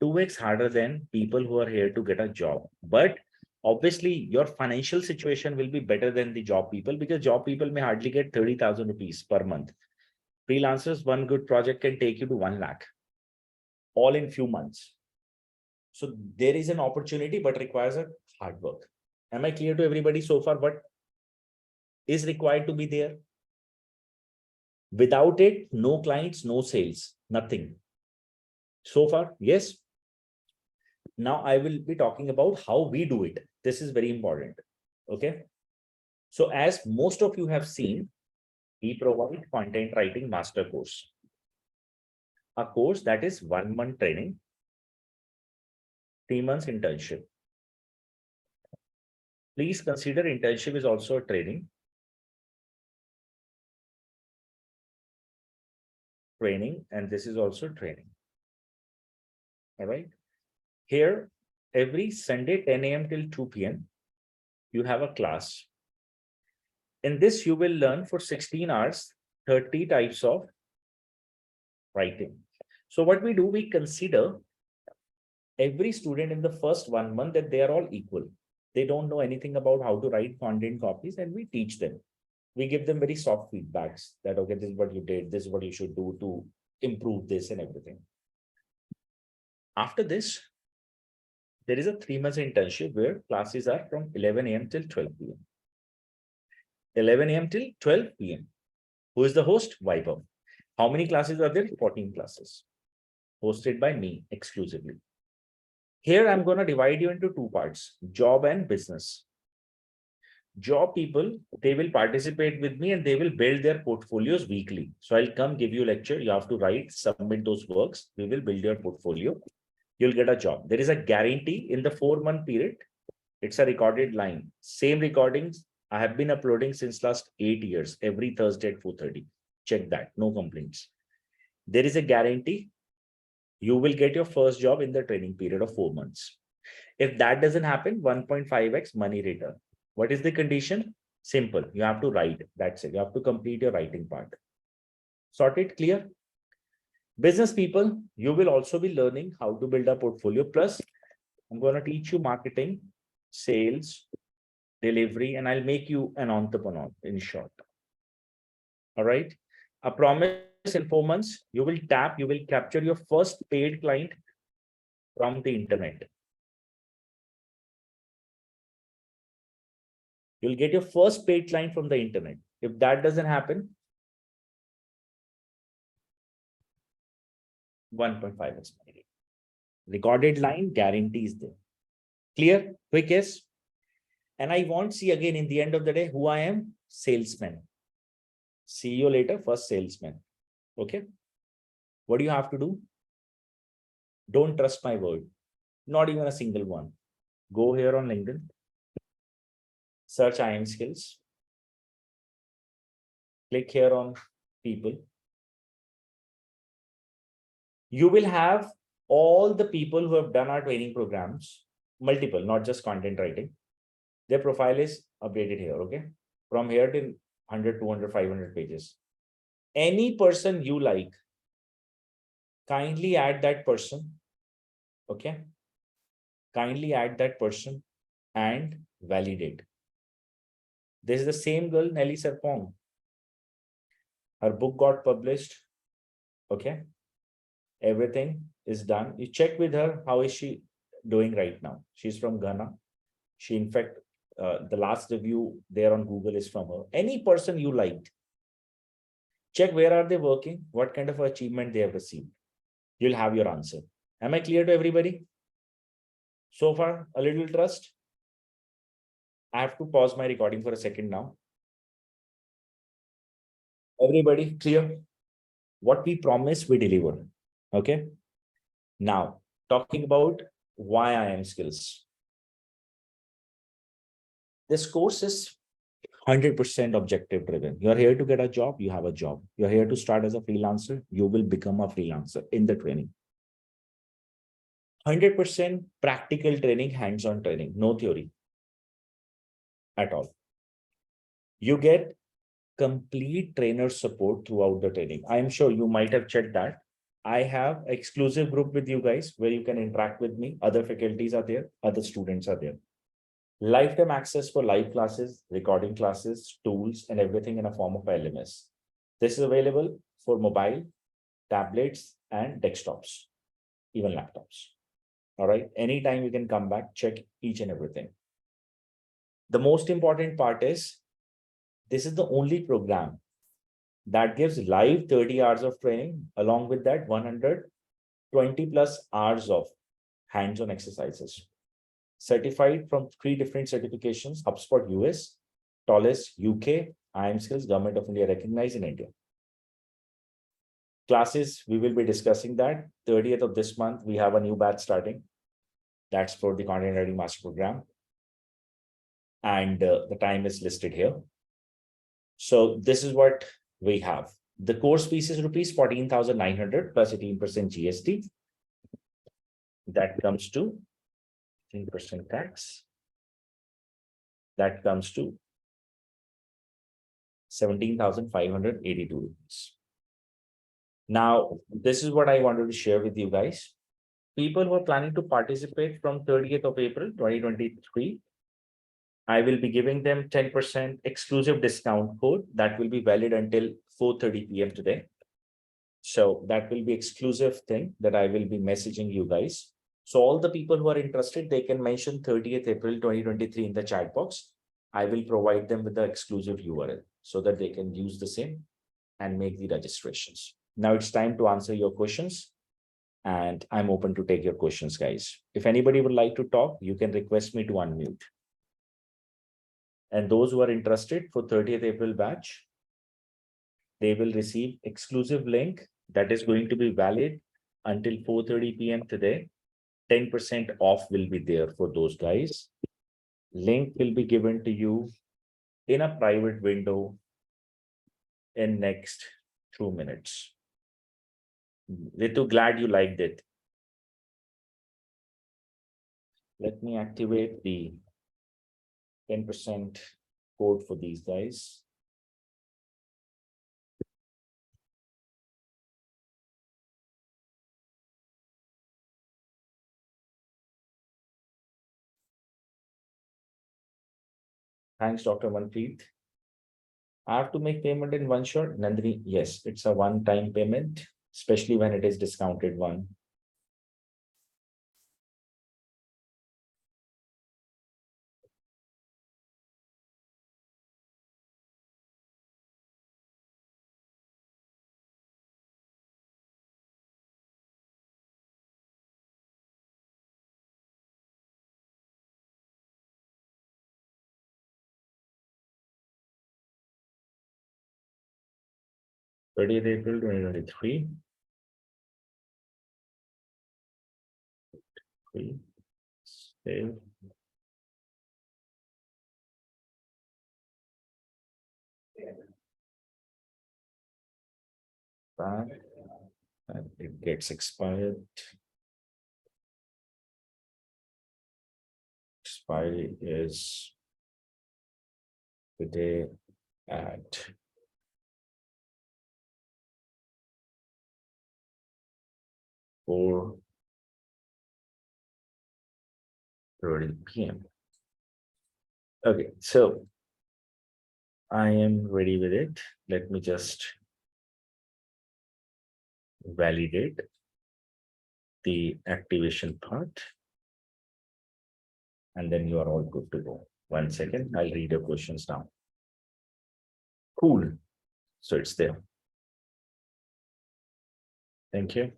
2x harder than people who are here to get a job. But obviously, your financial situation will be better than the job people because job people may hardly get 30,000 rupees per month. Freelancers, one good project can take you to 1 lakh, all in few months. So there is an opportunity, but requires a hard work. Am I clear to everybody so far? What is required to be there? Without it, no clients, no sales, nothing. So far, yes. Now I will be talking about how we do it. This is very important. Okay. So as most of you have seen, we provide content writing master course. A course that is 1 month training, 3 months internship. Please consider internship is also a training. And this is also training. All right. Here, every Sunday, 10 a.m. till 2 p.m., you have a class. In this, you will learn for 16 hours, 30 types of writing. So what we do, we consider every student in the first 1 month that they are all equal. They don't know anything about how to write content copies, and we teach them. We give them very soft feedbacks that, okay, this is what you did, this is what you should do to improve this and everything. After this, there is a 3 months internship where classes are from 11 a.m. till 12 p.m. 11 a.m. till 12 p.m. Who is the host? Vaibhav. How many classes are there? 14 classes hosted by me exclusively. Here, I'm going to divide you into 2 parts, job and business. Job people, they will participate with me and they will build their portfolios weekly. So I'll come give you lecture. You have to write, submit those works. We will build your portfolio. You'll get a job. There is a guarantee in the 4-month period. It's a recorded line. Same recordings I have been uploading since last 8 years, every Thursday at 4:30. Check that. No complaints. There is a guarantee. You will get your first job in the training period of 4 months. If that doesn't happen, 1.5x money return. What is the condition? Simple. You have to write. That's it. You have to complete your writing part. Sorted? Clear? Business people, you will also be learning how to build a portfolio. Plus, I'm going to teach you marketing, sales, delivery, and I'll make you an entrepreneur in short. All right. A promise in 4 months, you will capture your first paid client from the internet. You'll get your first paid client from the internet. If that doesn't happen, 1.5x. Recorded line guarantees there. Clear? Quick yes. And I won't see again in the end of the day who I am. Salesman. See you later. First salesman. Okay. What do you have to do? Don't trust my word. Not even a single one. Go here on LinkedIn. Search IM skills. Click here on people. You will have all the people who have done our training programs, multiple, not just content writing. Their profile is updated here, okay? From here to 100, 200, 500 pages. Any person you like, kindly add that person, okay? Kindly add that person and validate. This is the same girl, Nelly Sarpong. Her book got published, okay? Everything is done. You check with her, how is she doing right now? She's from Ghana. She, in fact, the last review there on Google is from her. Any person you liked, check where are they working, what kind of achievement they have received. You'll have your answer. Am I clear to everybody? So far, a little trust. I have to pause my recording for a second now. Everybody clear? What we promise, we deliver. Okay. Now, talking about why I am skills. This course is 100% objective driven. You're here to get a job, you have a job. You're here to start as a freelancer, you will become a freelancer in the training. 100% practical training, hands-on training, no theory at all. You get complete trainer support throughout the training. I'm sure you might have checked that. I have exclusive group with you guys where you can interact with me. Other faculties are there, other students are there. Lifetime access for live classes, recording classes, tools, and everything in a form of LMS. This is available for mobile, tablets, and desktops, even laptops. All right. Anytime you can come back, check each and everything. The most important part is this is the only program that gives live 30 hours of training. Along with that, 120 plus hours of hands-on exercises. Certified from 3 different certifications: HubSpot US, Tallest UK, IM Skills, Government of India recognized in India. Classes, we will be discussing that. 30th of this month, we have a new batch starting. That's for the Content Writing Master Program. And the time is listed here. So this is what we have. The course fees is rupees 14,900 plus 18% GST. That comes to 10% tax. That comes to 17,582 rupees. Now, this is what I wanted to share with you guys. People who are planning to participate from 30th of April, 2023, I will be giving them 10% exclusive discount code that will be valid until 4:30 p.m. today. So that will be exclusive thing that I will be messaging you guys. So all the people who are interested, they can mention 30th April 2023 in the chat box. I will provide them with the exclusive URL so that they can use the same and make the registrations. Now it's time to answer your questions. And I'm open to take your questions, guys. If anybody would like to talk, you can request me to unmute. And those who are interested for 30th April batch, they will receive exclusive link that is going to be valid until 4:30 p.m. today. 10% off will be there for those guys. Link will be given to you in a private window in next 2 minutes. Ritu, glad you liked it. Let me activate the 10% code for these guys. Thanks, Dr. Manpreet. I have to make payment in one shot. Nandini, yes, it's a one-time payment, especially when it is discounted one. April 2023. Save. Back. And it gets expired. Expiry is today at 4:30 p.m. Okay, so I am ready with it. Let me just validate the activation part. And then you are all good to go. 1 second, I'll read your questions now. Cool. So it's there. Thank you.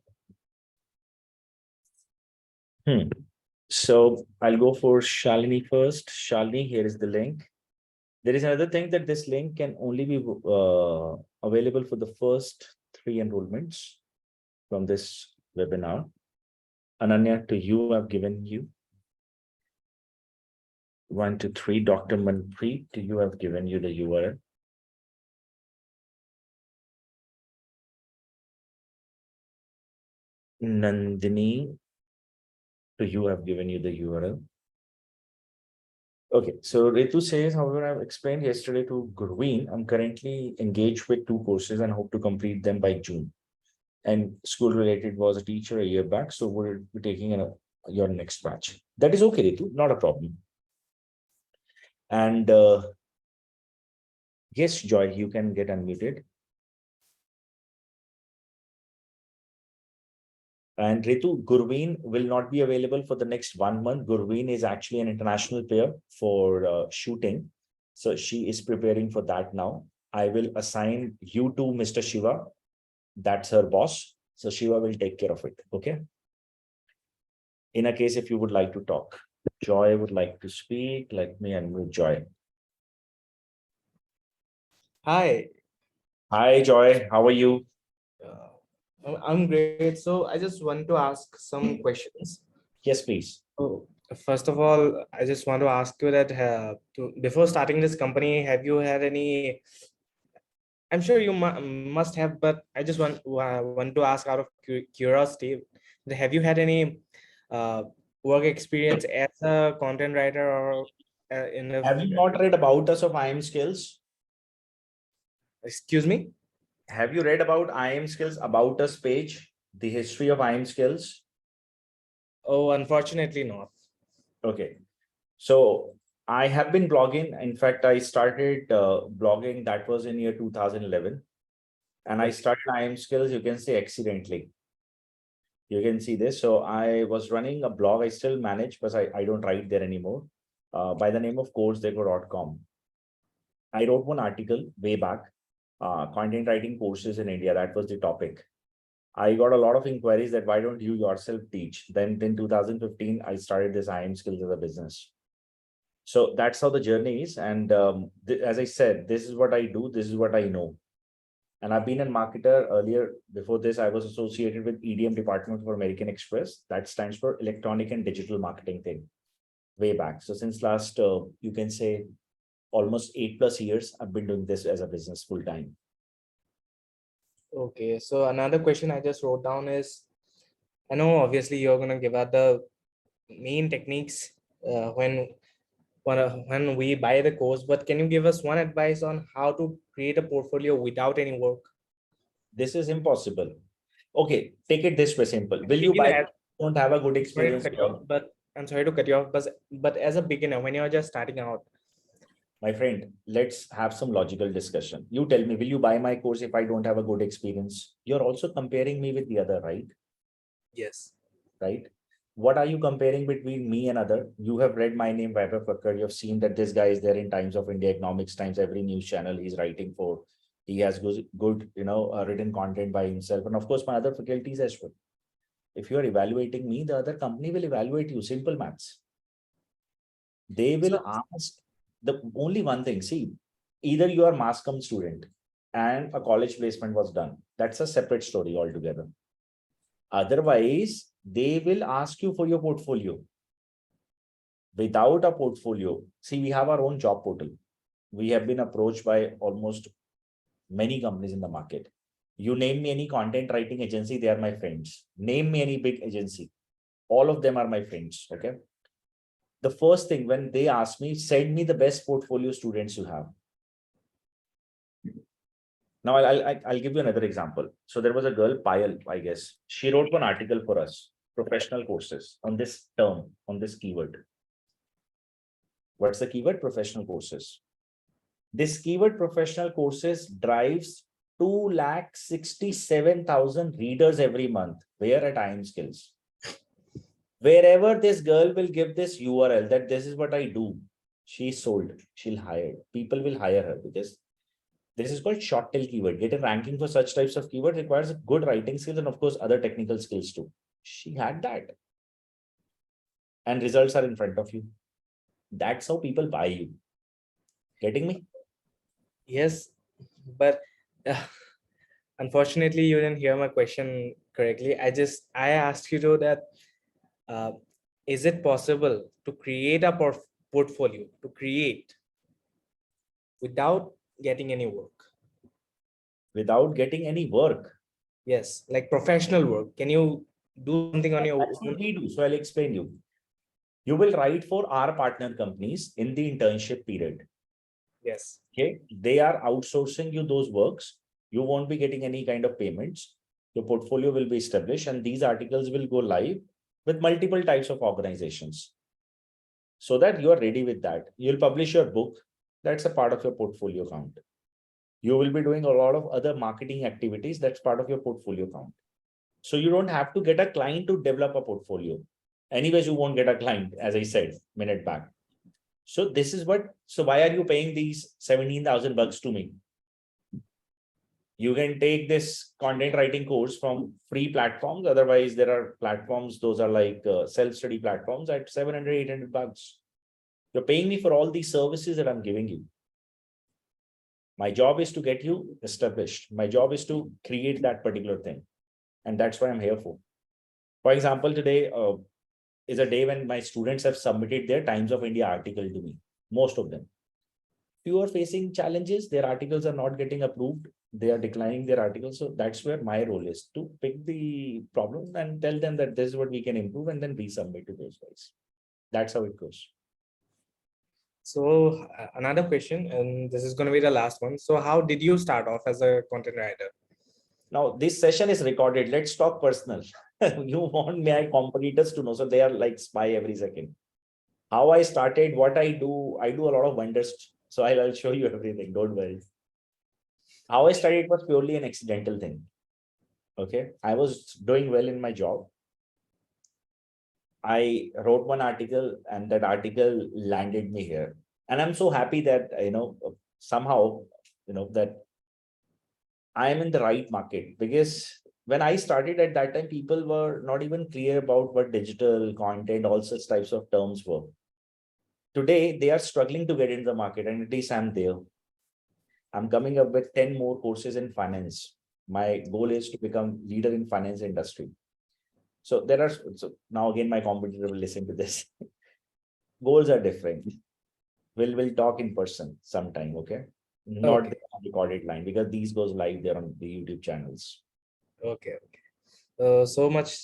So I'll go for Shalini first. Shalini, here is the link. There is another thing that this link can only be available for the first 3 enrollments from this webinar. Ananya, to you, I've given you. 1 to 3, Dr. Manpreet, to you, I've given you the URL. Nandini, to you, I've given you the URL. Okay, so Ritu says, however, I've explained yesterday to Gurveen, I'm currently engaged with 2 courses and hope to complete them by June. And school related was a teacher a year back, so we'll be taking your next batch. That is okay, Ritu, not a problem. And yes, Joy, you can get unmuted. And Ritu, Gurveen will not be available for the next 1 month. Gurveen is actually an international player for shooting. So she is preparing for that now. I will assign you to Mr. Shiva. That's her boss. So Shiva will take care of it. Okay. In a case, if you would like to talk, Joy would like to speak. Let me unmute Joy. Hi. Hi, Joy. How are you? I'm great. So I just want to ask some questions. Yes, please. So first of all, I just want to ask you that before starting this company, have you had any? I'm sure you must have, but I just want to ask out of curiosity, have you had any uh, work experience as a content writer or in a? Have you not read about us of IM Skills? Excuse me? Have you read about IM Skills About Us page, the history of IM Skills? Oh, unfortunately not. Okay. So I have been blogging. In fact, I started blogging, that was in year 2011. And I started IM Skills, you can say accidentally. You can see this. So I was running a blog. I still manage, but I don't write there anymore. By the name of coursedergo.com. I wrote one article way back, content writing courses in India. That was the topic. I got a lot of inquiries that why don't you yourself teach? Then in 2015, I started this IM Skills as a business. So that's how the journey is. And as I said, this is what I do. This is what I know. And I've been a marketer earlier. Before this, I was associated with EDM department for American Express. That stands for electronic and digital marketing thing way back. So since last, you can say almost 8+ years, I've been doing this as a business full time. Okay, so another question I just wrote down is, I know obviously you're going to give out the main techniques when we buy the course, but can you give us one advice on how to create a portfolio without any work? This is impossible. Okay, take it this way simple. Will you buy? Beginner, Don't have a good sorry to experience. cut you off, but I'm sorry to cut you off, but as a beginner, when you're just starting out, My friend, let's have some logical discussion. You tell me, will you buy my course if I don't have a good experience? You're also comparing me with the other, right? yes. Right? What are you comparing between me and other? You have read my name, Vaibhav Kakkar. You have seen that this guy is there in Times of India, Economics Times, every news channel he's writing for. He has good written content by himself. And of course, my other faculties as well. If you're evaluating me, the other company will evaluate you. Simple maths. They will ask the only one thing. See, either you are mass comm student and a college placement was done. That's a separate story altogether. Otherwise, they will ask you for your portfolio. Without a portfolio, see, we have our own job portal. We have been approached by almost many companies in the market. You name me any content writing agency, they are my friends. Name me any big agency. All of them are my friends. Okay. The first thing when they ask me, send me the best portfolio students you have. Now, I'll give you another example. So there was a girl, Payal, I guess. She wrote one article for us, professional courses on this term, on this keyword. What's the keyword? Professional courses. This keyword professional courses drives 267,000 readers every month. Where at IM Skills? Wherever this girl will give this URL that this is what I do, she's sold. She'll hire. People will hire her because this is called short tail keyword. Get a ranking for such types of keyword requires good writing skills and of course other technical skills too. She had that. And results are in front of you. That's how people buy you. Getting me? Yes, but unfortunately, you didn't hear my question correctly. I asked you to that. uh, is it possible to create a portfolio to create without getting any work? Without getting any work. Yes, like professional work. Can you do something on your That's own? what we do. So I'll explain you. You will write for our partner companies in the internship period. Yes. Okay. They are outsourcing you those works. You won't be getting any kind of payments. Your portfolio will be established and these articles will go live with multiple types of organizations so that you are ready with that. You'll publish your book. That's a part of your portfolio count. You will be doing a lot of other marketing activities. That's part of your portfolio count. So you don't have to get a client to develop a portfolio. Anyways, you won't get a client, as I said minute back. So this is what, so why are you paying these 17,000 bucks to me? You can take this content writing course from free platforms. Otherwise, there are platforms, those are like self-study platforms at 700, 800 bucks. You're paying me for all these services that I'm giving you. My job is to get you established. My job is to create that particular thing. And that's what I'm here for. For example, today is a day when my students have submitted their Times of India article to me, most of them. Few are facing challenges, their articles are not getting approved, they are declining their articles. So that's where my role is, to pick the problem and tell them that this is what we can improve and then resubmit to those guys. That's how it goes. So another question, and this is going to be the last one. So how did you start off as a content writer? Now, this session is recorded. Let's talk personal. You want my competitors to know, so they are like spy every second. How I started, what I do a lot of wonders. So I'll show you everything. Don't worry. How I started was purely an accidental thing. Okay. I was doing well in my job. I wrote one article and that article landed me here. And I'm so happy that, somehow, that I am in the right market, because when I started at that time, people were not even clear about what digital content, all such types of terms were. Today, they are struggling to get into the market, and at least I'm there. I'm coming up with 10 more courses in finance. My goal is to become leader in finance industry. So so now again, my competitor will listen to this. Goals are different. We'll talk in person sometime, okay? Not Okay. the recorded line, because these goes live there on the YouTube channels. Okay. So much.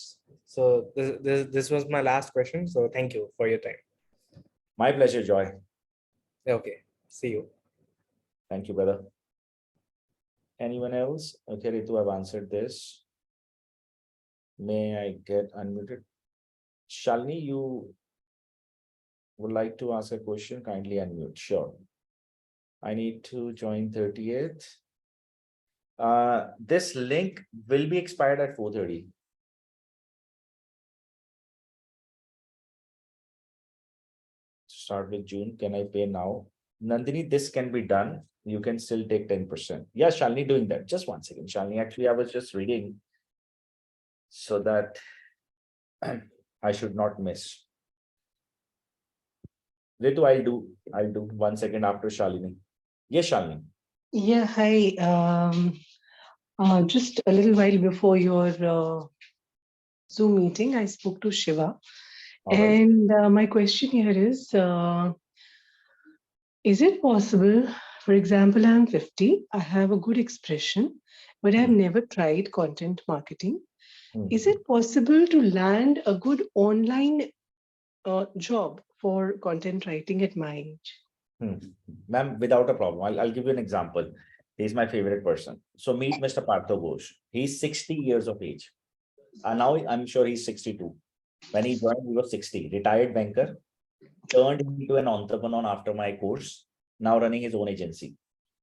So this was my last question. So thank you for your time. My pleasure, Joy. Okay. See you. Thank you, brother. Anyone else? Okay, Ritu, I've answered this. May I get unmuted? Shalini, you would like to ask a question? Kindly unmute. Sure. I need to join 30th. This link will be expired at 4:30. Start with June. Can I pay now? Nandini, this can be done. You can still take 10%. Yeah, Shalini doing that. Just one second. Shalini, actually, I was just reading so that I should not miss. Ritu, I'll do 1 second after Shalini. Yes, Shalini. Yeah, hi. Just a little while before your Zoom meeting, I spoke to Shiva. All right. And my question here is it possible, for example, I'm 50, I have a good expression, but I've never tried content marketing. Is it possible to land a good online job for content writing at my age? Ma'am, without a problem. I'll give you an example. He's my favorite person. So meet Mr. Partho Ghosh. He's 60 years of age. Now I'm sure he's 62. When he joined, he was 60. Retired banker, turned into an entrepreneur after my course, now running his own agency.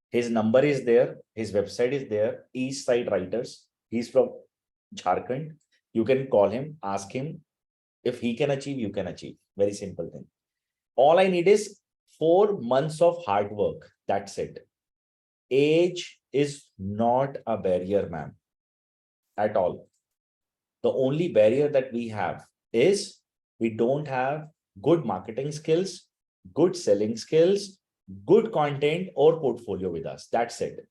His number is there. His website is there. East Side Writers. He's from Jharkhand. You can call him, ask him. If he can achieve, you can achieve. Very simple thing. All I need is 4 months of hard work. That's it. Age is not a barrier, ma'am, at all. The only barrier that we have is we don't have good marketing skills, good selling skills, good content or portfolio with us. That's it.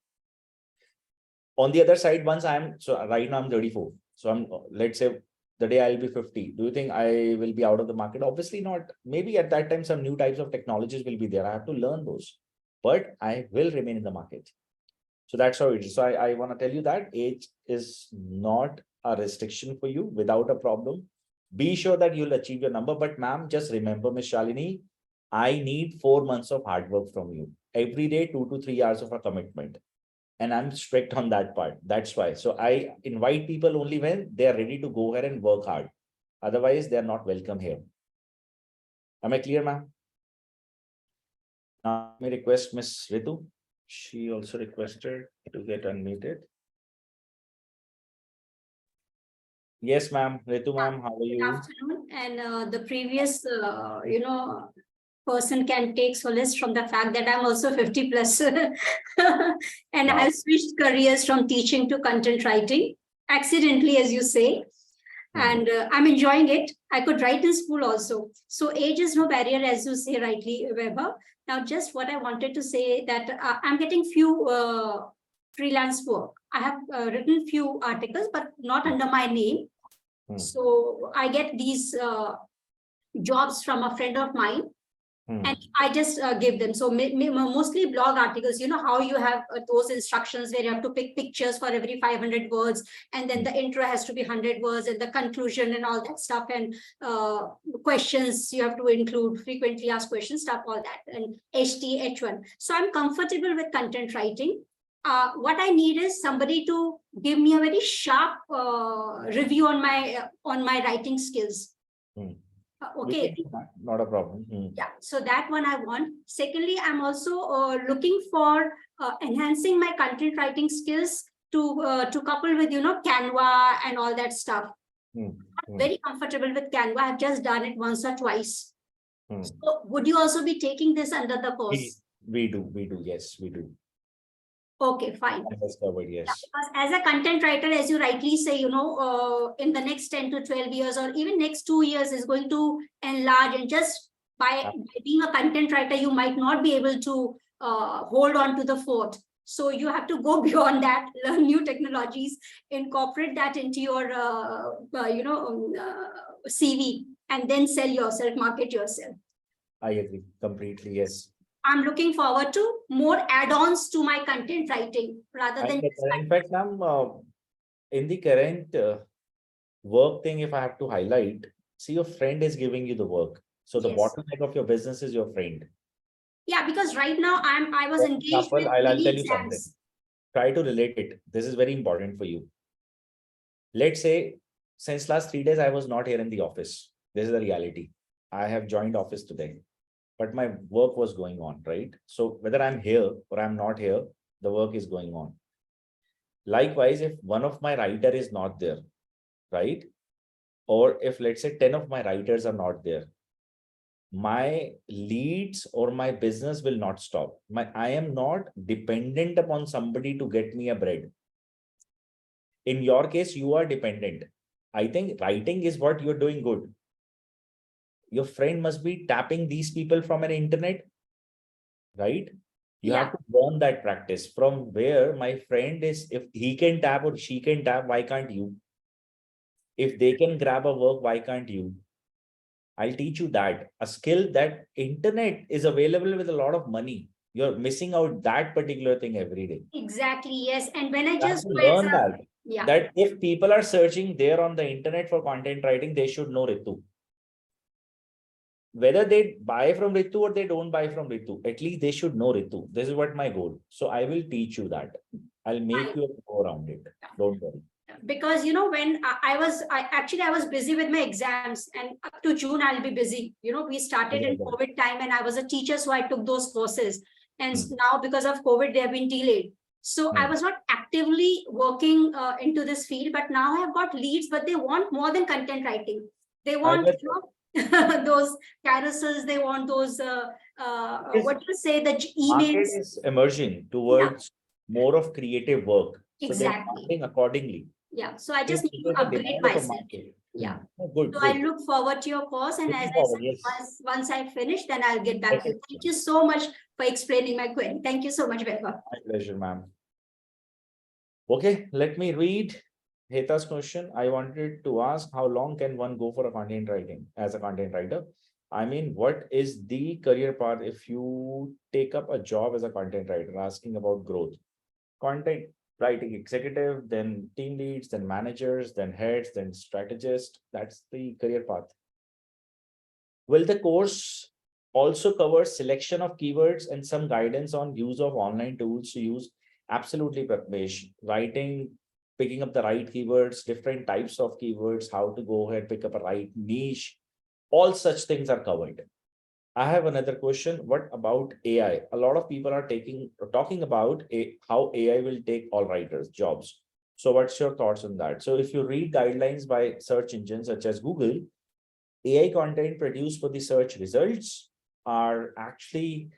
On the other side, once so right now I'm 34. So let's say the day I'll be 50, do you think I will be out of the market? Obviously not. Maybe at that time, some new types of technologies will be there. I have to learn those, but I will remain in the market. So that's how it is. So I want to tell you that age is not a restriction for you without a problem. Be sure that you'll achieve your number. But ma'am, just remember, Miss Shalini, I need 4 months of hard work from you. Every day, 2 to 3 hours of a commitment. And I'm strict on that part. That's why. So I invite people only when they are ready to go ahead and work hard. Otherwise, they're not welcome here. Am I clear, ma'am? Now, may request Miss Ritu. She also requested to get unmuted. Yes, ma'am. Ritu, ma'am, how are Good you? afternoon. And the previous, person can take solace from the fact that I'm also 50 plus. And Wow. I switched careers from teaching to content writing, accidentally, as you say. And I'm enjoying it. I could write in school also. So age is no barrier, as you say rightly, Weber. Now, just what I wanted to say that I'm getting few freelance work. I have written few articles, but not under my name. So I get these jobs from a friend of mine, and I just give them. So mostly blog articles, you know how you have those instructions where you have to pick pictures for every 500 words, and then the intro has to be 100 words, and the conclusion and all that stuff, and questions you have to include, frequently asked questions, stuff, all that, and H1. So I'm comfortable with content writing. What I need is somebody to give me a very sharp review on my writing skills. Okay. Not a problem. Yeah, so that one I want. Secondly, I'm also looking for enhancing my content writing skills to couple with Canva and all that stuff. Very comfortable with Canva. I've just done it once or twice. So would you also be taking this under the course? We do. Yes, we do. Okay, fine. Covered, yes. Yeah, because as a content writer, as you rightly say, in the next 10 to 12 years or even next 2 years is going to enlarge, and just by being a content writer, you might not be able to hold on to the fort. So you have to go beyond that, learn new technologies, incorporate that into your, CV, and then sell yourself, market yourself. I agree completely, yes. I'm looking forward to more add-ons to my content writing rather than. In fact, ma'am, in the current work thing, if I have to highlight, see, your friend is giving you the work. So the bottleneck of your business is your friend. Yeah, because right now I was engaged with I'll tell you exams. something. Try to relate it. This is very important for you. Let's say since last 3 days, I was not here in the office. This is the reality. I have joined office today, but my work was going on, right? So whether I'm here or I'm not here, the work is going on. Likewise, if one of my writer is not there, right? Or if let's say 10 of my writers are not there, my leads or my business will not stop. I am not dependent upon somebody to get me a bread. In your case, you are dependent. I think writing is what you're doing good. Your friend must be tapping these people from an internet, right? You have to learn that practice from where my friend is. If he can tap or she can tap, why can't you? If they can grab a work, why can't you? I'll teach you that. A skill that internet is available with a lot of money. You're missing out that particular thing every day. Exactly, yes. And when I just learn that if people are searching there on the internet for content writing, they should know Ritu. Whether they buy from Ritu or they don't buy from Ritu, at least they should know Ritu. This is what my goal. So I will teach you that. I'll make you go around it. Don't worry. Because when I was busy with my exams, and up to June I'll be busy. We started in COVID time, and I was a teacher, so I took those courses. And now because of COVID, they have been delayed. So I was not actively working into this field, but now I have got leads, but they want more than content writing. They want those carousels, they want those what do you say, the emails. Market is emerging towards more of creative work. So exactly. they're accordingly. Yeah, so I just need to upgrade myself. Yeah. Good. So I look forward to your course, and as I said, once I finish, then I'll get back to you. Thank you so much for explaining my query. Thank you so much, Weber. My pleasure, ma'am. Okay, let me read. Heta's question, I wanted to ask, how long can one go for a content writing as a content writer? I mean, what is the career path if you take up a job as a content writer, asking about growth? Content writing executive, then team leads, then managers, then heads, then strategist. That's the career path. Will the course also cover selection of keywords and some guidance on use of online tools to use? Absolutely, Pratmesh. Writing, picking up the right keywords, different types of keywords, how to go ahead, pick up a right niche, all such things are covered. I have another question. What about AI? A lot of people are talking about how AI will take all writers' jobs. So what's your thoughts on that? So if you read guidelines by search engines such as Google, AI content produced for the search results are actually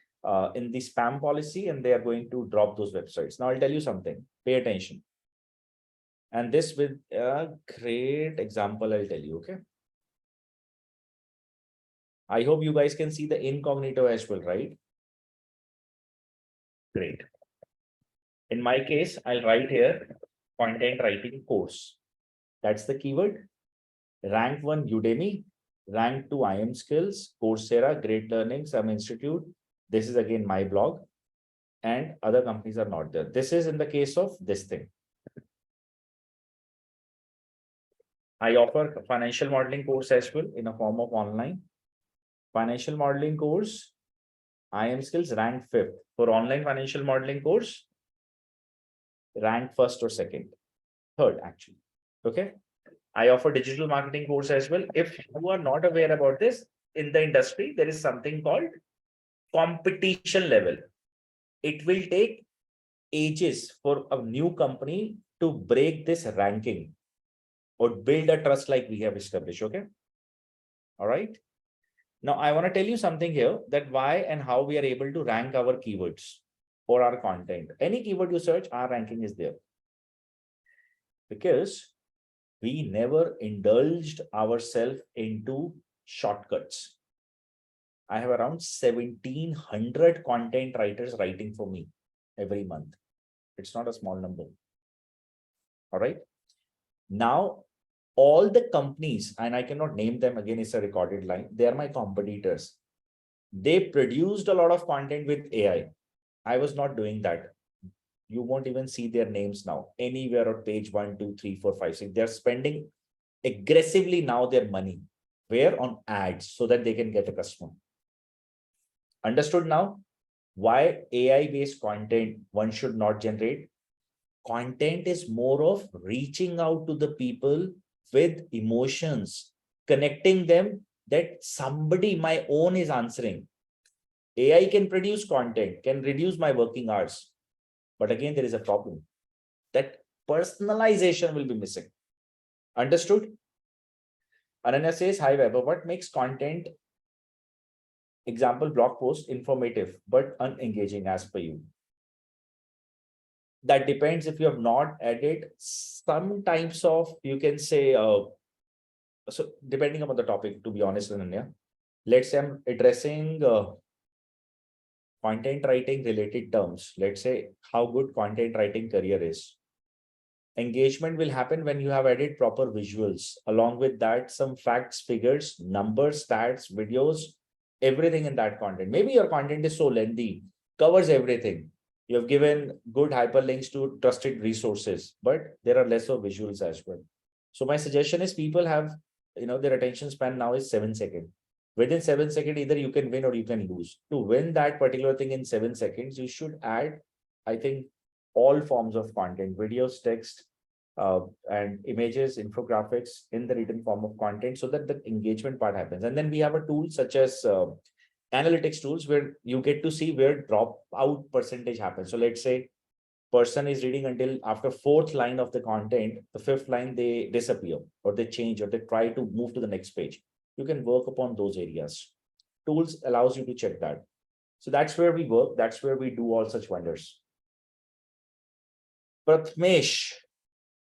in the spam policy, and they are going to drop those websites. Now I'll tell you something, pay attention. And this with a great example, I'll tell you, okay? I hope you guys can see the incognito as well, right? Great. In my case, I'll write here content writing course. That's the keyword. Rank 1 Udemy, rank 2 IM Skills, Coursera, Great Learning, some institute. This is again my blog, and other companies are not there. This is in the case of this thing. I offer a financial modeling course as well in a form of online. Financial modeling course, IM Skills ranked 5th. For online financial modeling course, ranked 1st or 2nd, 3rd actually. Okay. I offer digital marketing course as well. If you are not aware about this, in the industry, there is something called competition level. It will take ages for a new company to break this ranking or build a trust like we have established. Okay. All right. Now, I want to tell you something here, that why and how we are able to rank our keywords for our content. Any keyword you search, our ranking is there. Because we never indulged ourselves into shortcuts. I have around 1,700 content writers writing for me every month. It's not a small number. All right. Now, all the companies, and I cannot name them again, it's a recorded line, they are my competitors. They produced a lot of content with AI. I was not doing that. You won't even see their names now anywhere on page 1, 2, 3, 4, 5, 6. They're spending aggressively now their money. Where? On ads, so that they can get a customer. Understood now why AI-based content one should not generate? Content is more of reaching out to the people with emotions, connecting them that somebody my own is answering. AI can produce content, can reduce my working hours. But again, there is a problem. That personalization will be missing. Understood? Ananya says, hi Weber, what makes content, example blog post, informative but unengaging as per you? That depends if you have not added some types of, you can say, so depending upon the topic, to be honest, Ananya, let's say I'm addressing content writing related terms. Let's say how good content writing career is. Engagement will happen when you have added proper visuals. Along with that, some facts, figures, numbers, stats, videos, everything in that content. Maybe your content is so lengthy, covers everything. You have given good hyperlinks to trusted resources, but there are less of visuals as well. So my suggestion is people have, their attention span now is 7 seconds. Within 7 seconds, either you can win or you can lose. To win that particular thing in 7 seconds, you should add, I think, all forms of content, videos, text, and images, infographics in the written form of content, so that the engagement part happens. And then we have a tool such as analytics tools where you get to see where dropout percentage happens. So let's say person is reading until after 4th line of the content, the 5th line, they disappear or they change or they try to move to the next page. You can work upon those areas. Tools allows you to check that. So that's where we work. That's where we do all such wonders. Pratmesh,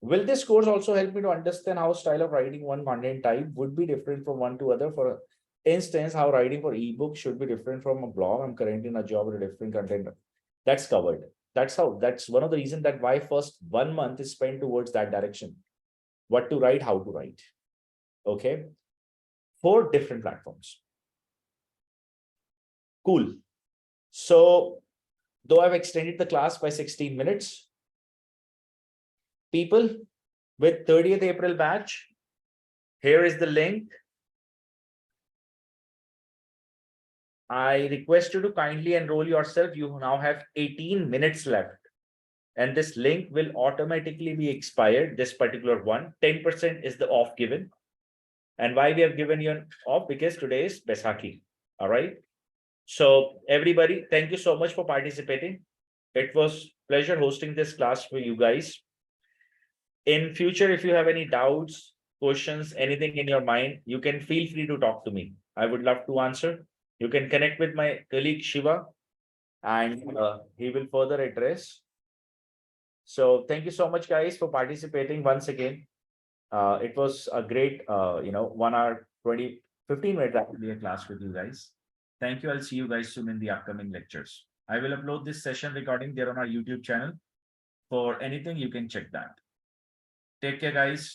will this course also help me to understand how style of writing one content type would be different from one to other? For instance, how writing for ebook should be different from a blog. I'm currently in a job with a different content. That's covered. That's one of the reasons that why first 1 month is spent towards that direction. what to write, how to write. Okay. 4 different platforms. Cool. So though I've extended the class by 16 minutes, people with 30th April batch, here is the link. I request you to kindly enroll yourself. You now have 18 minutes left. And this link will automatically be expired, this particular one. 10% is the off given. And why we have given you an off? Because today is Baisakhi. All right. So everybody, thank you so much for participating. It was pleasure hosting this class for you guys. In future, if you have any doubts, questions, anything in your mind, you can feel free to talk to me. I would love to answer. You can connect with my colleague Shiva, and he will further address. So thank you so much, guys, for participating once again. It was a great, 1 hour, 15 minutes actually a class with you guys. Thank you. I'll see you guys soon in the upcoming lectures. I will upload this session recording there on our YouTube channel. For anything, you can check that. Take care, guys.